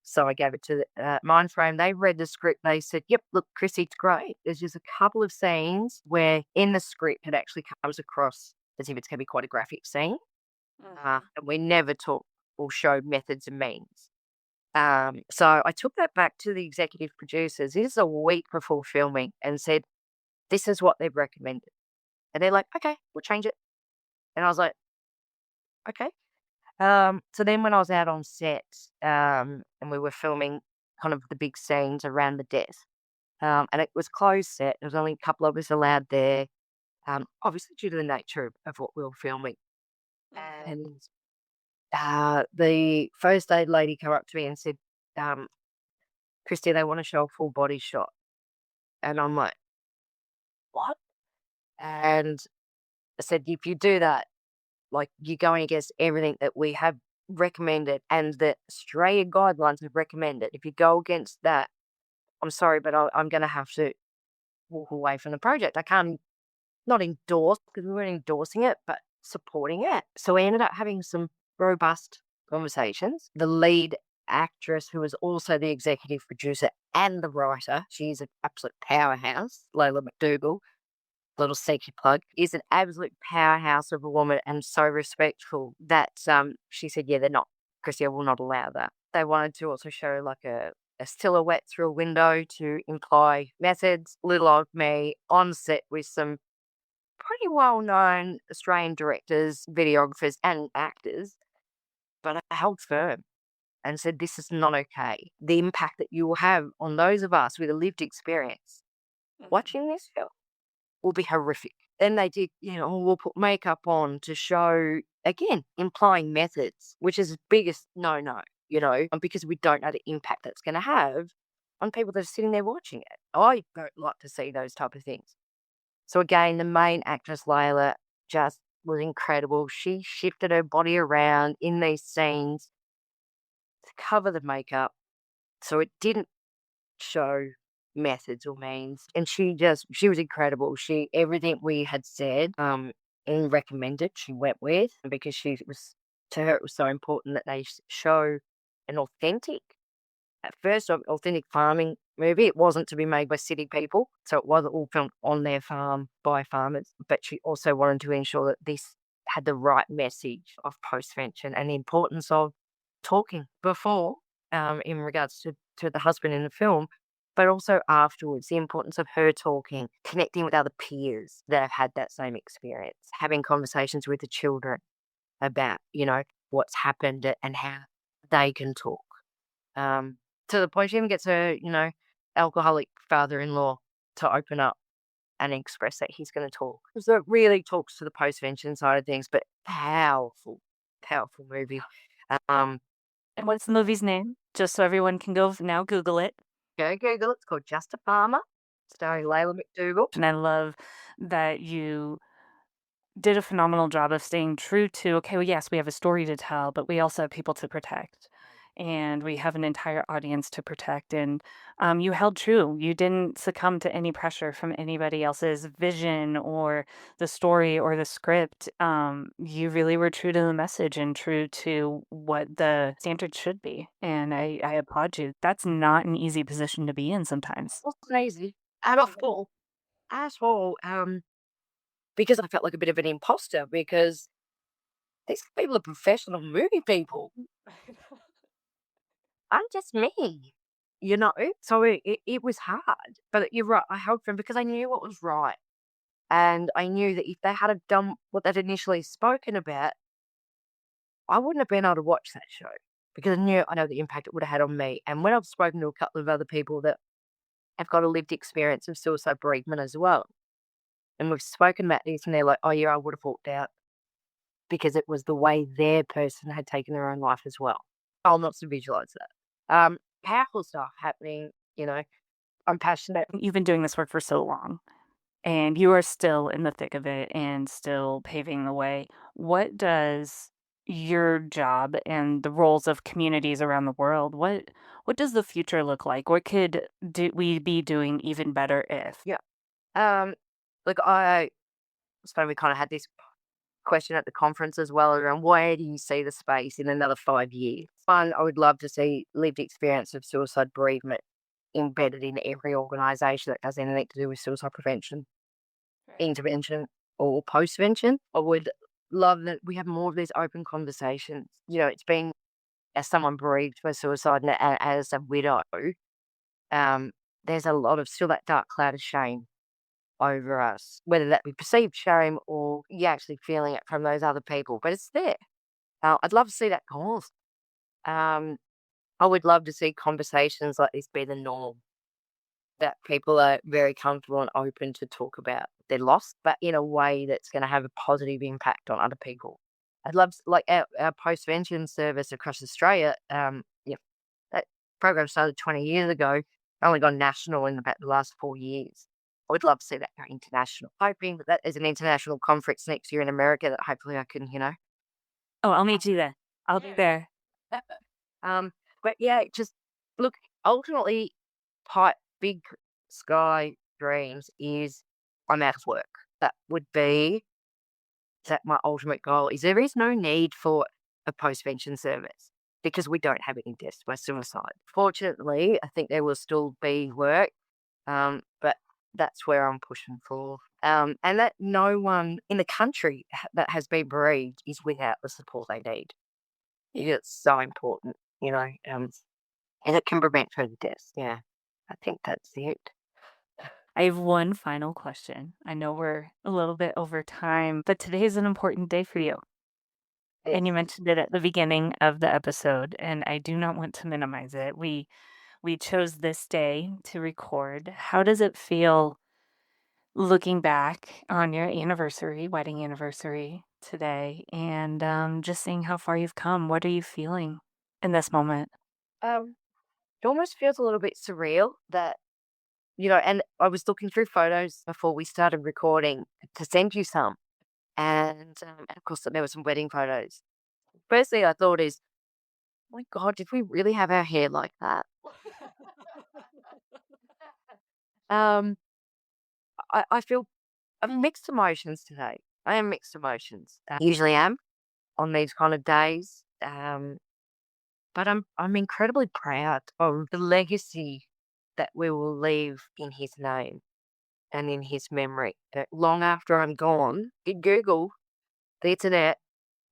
C: So I gave it to Mindframe. They read the script. They said, "Yep, look, Chrissy, it's great. There's just a couple of scenes where in the script it actually comes across as if it's going to be quite a graphic scene. And we never talk or show methods and means." So I took that back to the executive producers. This is a week before filming, and said, "This is what they've recommended." And they're like, "Okay, we'll change it." And I was like, "Okay." So then when I was out on set, and we were filming kind of the big scenes around the death, and it was closed set. There was only a couple of us allowed there, obviously due to the nature of what we were filming. And the first aid lady came up to me and said, um, "Christy, they want to show a full body shot." And I'm like, "What?" And I said, "If you do that, like, you're going against everything that we have recommended and that Australia guidelines have recommended. If you go against that, I'm sorry, but I'm going to have to walk away from the project. I can't not endorse, because we weren't endorsing it, but supporting it." So we ended up having some robust conversations. The lead actress, who was also the executive producer and the writer, she's an absolute powerhouse, Layla McDougall, little sneaky plug, is an absolute powerhouse of a woman and so respectful that she said, "Yeah, they're not, Chrissy, I will not allow that." They wanted to also show like a silhouette through a window to imply methods. Little old me on set with some pretty well-known Australian directors, videographers, and actors, but I held firm and said, "This is not okay. The impact that you will have on those of us with a lived experience watching this film will be horrific." Then they did, we'll put makeup on to show, again, implying methods, which is the biggest no-no, because we don't know the impact that's going to have on people that are sitting there watching it. I don't like to see those type of things. So again, the main actress, Layla, just was incredible. She shifted her body around in these scenes to cover the makeup, so it didn't show methods or means. And she was incredible. Everything we had said and recommended, she went with, because to her, it was so important that they show an authentic, at first, authentic farming movie. It wasn't to be made by city people, so it wasn't all filmed on their farm by farmers. But she also wanted to ensure that this had the right message of postvention and the importance of talking before, in regards to the husband in the film, but also afterwards, the importance of her talking, connecting with other peers that have had that same experience, having conversations with the children about, what's happened and how they can talk. To the point she even gets her, alcoholic father-in-law to open up and express that he's going to talk. So it really talks to the postvention side of things, but powerful, powerful movie.
A: And what's the movie's name? Just so everyone can go now Google it.
C: Go Google it. It's called Just a Farmer, starring Layla McDougall.
A: And I love that you did a phenomenal job of staying true to, okay, well, yes, we have a story to tell, but we also have people to protect. and we have an entire audience to protect. And you held true. You didn't succumb to any pressure from anybody else's vision or the story or the script. You really were true to the message and true to what the standard should be. And I applaud you. That's not an easy position to be in sometimes.
C: It wasn't easy at all. Because I felt like a bit of an imposter because these people are professional movie people. I'm just me, you know? So it was hard. But you're right. I held firm because I knew what was right. And I knew that if they had have done what they'd initially spoken about, I wouldn't have been able to watch that show because I know the impact it would have had on me. And when I've spoken to a couple of other people that have got a lived experience of suicide bereavement as well, and we've spoken about this, and they're like, "Oh yeah, I would have walked out because it was the way their person had taken their own life as well." I'll not to visualize that. Powerful stuff happening. I'm passionate.
A: You've been doing this work for so long. And you are still in the thick of it and still paving the way. What does your job and the roles of communities around the world, what does the future look like? What could we be doing even better if?
C: Yeah. Um, Look, I suppose we kind of had this question at the conference as well around where do you see the space in another 5 years? One, I would love to see lived experience of suicide bereavement embedded in every organisation that does anything to do with suicide prevention,
A: Right.
C: intervention, or postvention. I would love that we have more of these open conversations. It's been as someone bereaved by suicide and as a widow, um, there's a lot of still that dark cloud of shame over us, whether that be perceived shame or you actually feeling it from those other people, but it's there. I'd love to see that gone. Um, I would love to see conversations like this be the norm, that people are very comfortable and open to talk about their loss, but in a way that's going to have a positive impact on other people. I'd love, like our postvention service across Australia. Yeah, that program started 20 years ago, only gone national in about the last 4 years. I would love to see that go international. Hoping that there's an international conference next year in America that hopefully I can,
A: Oh, I'll meet you there. I'll be
C: yeah.
A: there.
C: Um, but yeah, just look, ultimately, pipe big sky dreams is I'm out of work. That would be that my ultimate goal is there is no need for a postvention service because we don't have any deaths by suicide. Fortunately, I think there will still be work, but that's where I'm pushing for. And that no one in the country that has been bereaved is without the support they need. It's so important, and it can prevent further deaths. Yeah, I think that's it.
A: I have one final question. I know we're a little bit over time, but today is an important day for you. And you
C: Yes.
A: mentioned it at the beginning of the episode, and I do not want to minimize it. We chose this day to record. How does it feel looking back on your anniversary, wedding anniversary today, and just seeing how far you've come? What are you feeling in this moment?
C: Um, it almost feels a little bit surreal that, and I was looking through photos before we started recording to send you some. And of course, there were some wedding photos. First thing I thought is, oh my God, did we really have our hair like that? Um, I feel mixed emotions today. I am mixed emotions. Usually am on these kind of days. But I'm incredibly proud of the legacy that we will leave in his name and in his memory. That long after I'm gone, you Google the internet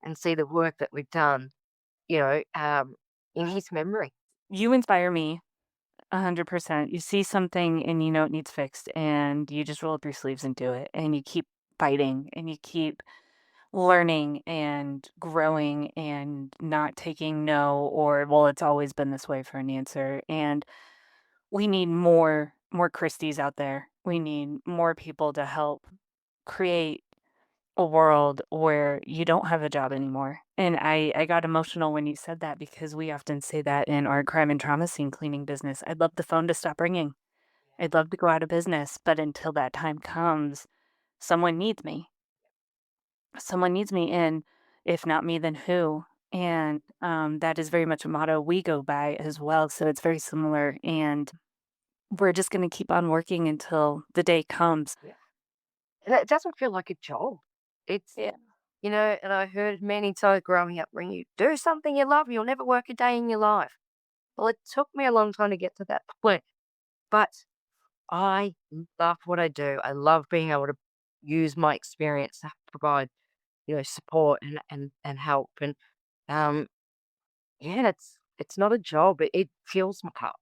C: and see the work that we've done, you know, um, in his memory.
A: You inspire me 100%. You see something and you know it needs fixed, and you just roll up your sleeves and do it, and you keep fighting, and you keep learning and growing and not taking no or, well, it's always been this way for an answer. And we need more Christies out there. We need more people to help create a world where you don't have a job anymore. And I got emotional when you said that because we often say that in our crime and trauma scene cleaning business. I'd love the phone to stop ringing. I'd love to go out of business, but until that time comes, someone needs me. Someone needs me, and if not me, then who? And that is very much a motto we go by as well. So it's very similar. And we're just going to keep on working until the day comes.
C: Yeah. And it doesn't feel like a job. It's,
A: Yeah.
C: and I heard many times growing up, when you do something you love, you'll never work a day in your life. Well, it took me a long time to get to that point, but I love what I do. I love being able to use my experience to provide, support and help. And um, yeah, it's not a job. It fills my cup.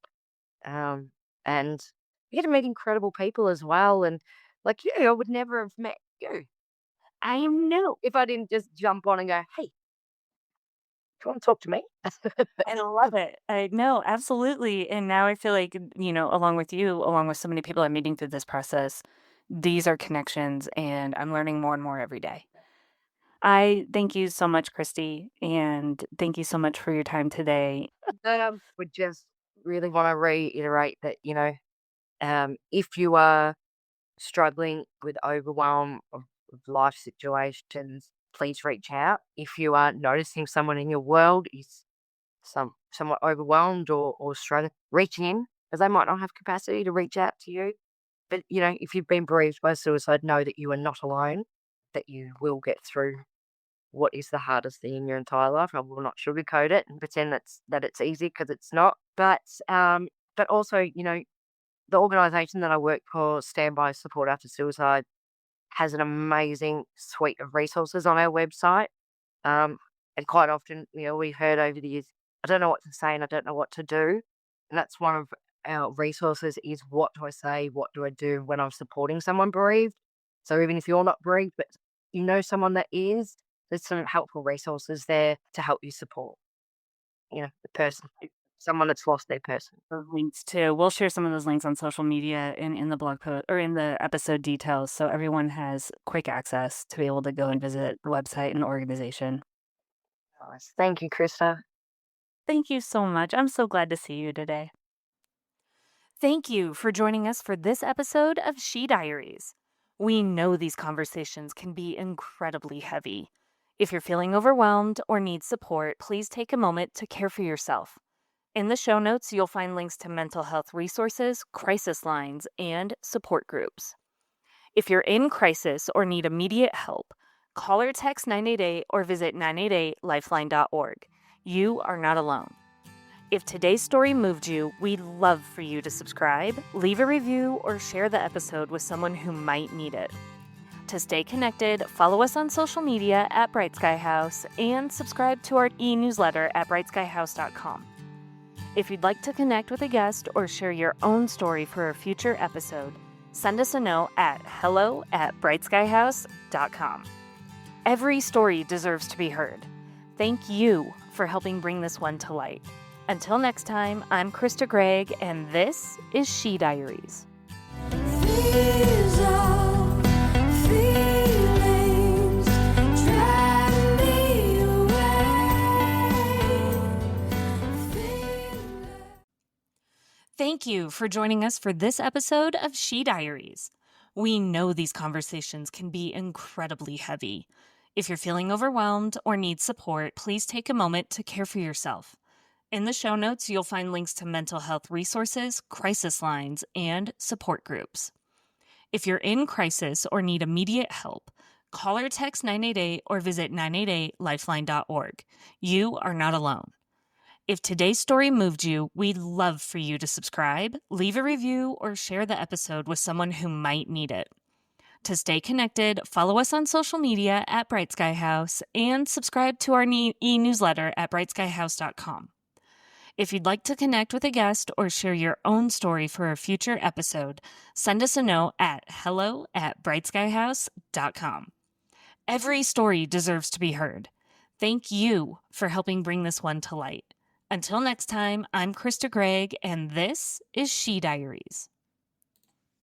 C: And you get to meet incredible people as well. And like you, I would never have met you
A: I know.
C: if I didn't just jump on and go, "Hey, do you want to talk to me?"
A: I love it. I know, absolutely. And now I feel like, along with you, along with so many people I'm meeting through this process, these are connections and I'm learning more and more every day. I thank you so much, Kristy, and thank you so much for your time today.
C: Would just really want to reiterate that, if you are struggling with overwhelm of life situations, please reach out. If you are noticing someone in your world is somewhat overwhelmed or struggling, reach in, because they might not have capacity to reach out to you. But if you've been bereaved by suicide, know that you are not alone, that you will get through what is the hardest thing in your entire life. I will not sugarcoat it and pretend that it's easy, because it's not. But also, the organisation that I work for, Standby Support After Suicide, has an amazing suite of resources on our website. And quite often, we've heard over the years, I don't know what to say and I don't know what to do. And that's one of our resources, is what do I say? What do I do when I'm supporting someone bereaved? So even if you're not bereaved, but you know someone that is, there's some helpful resources there to help you support, the person, someone that's lost their person.
A: Those links too. We'll share some of those links on social media and in the blog post or in the episode details so everyone has quick access to be able to go and visit the website and organization.
C: Nice. Thank you, Krista.
A: Thank you so much. I'm so glad to see you today. Thank you for joining us for this episode of She Diaries. We know these conversations can be incredibly heavy. If you're feeling overwhelmed or need support, please take a moment to care for yourself. In the show notes, you'll find links to mental health resources, crisis lines, and support groups. If you're in crisis or need immediate help, call or text 988 or visit 988lifeline.org. You are not alone. If today's story moved you, we'd love for you to subscribe, leave a review, or share the episode with someone who might need it. To stay connected, follow us on social media at Bright Sky House and subscribe to our e-newsletter at brightskyhouse.com. If you'd like to connect with a guest or share your own story for a future episode, send us a note at hello@brightskyhouse.com. Every story deserves to be heard. Thank you for helping bring this one to light. Until next time, I'm Krista Gregg, and this is She Diaries.
B: These are feelings drag me away.
A: Thank you for joining us for this episode of She Diaries. We know these conversations can be incredibly heavy. If you're feeling overwhelmed or need support, please take a moment to care for yourself. In the show notes, you'll find links to mental health resources, crisis lines, and support groups. If you're in crisis or need immediate help, call or text 988 or visit 988lifeline.org. You are not alone. If today's story moved you, we'd love for you to subscribe, leave a review, or share the episode with someone who might need it. To stay connected, follow us on social media at Bright Sky House and subscribe to our e-newsletter at brightskyhouse.com. If you'd like to connect with a guest or share your own story for a future episode, send us a note at hello@brightskyhouse.com. Every story deserves to be heard. Thank you for helping bring this one to light. Until next time, I'm Krista Gregg, and this is She Diaries.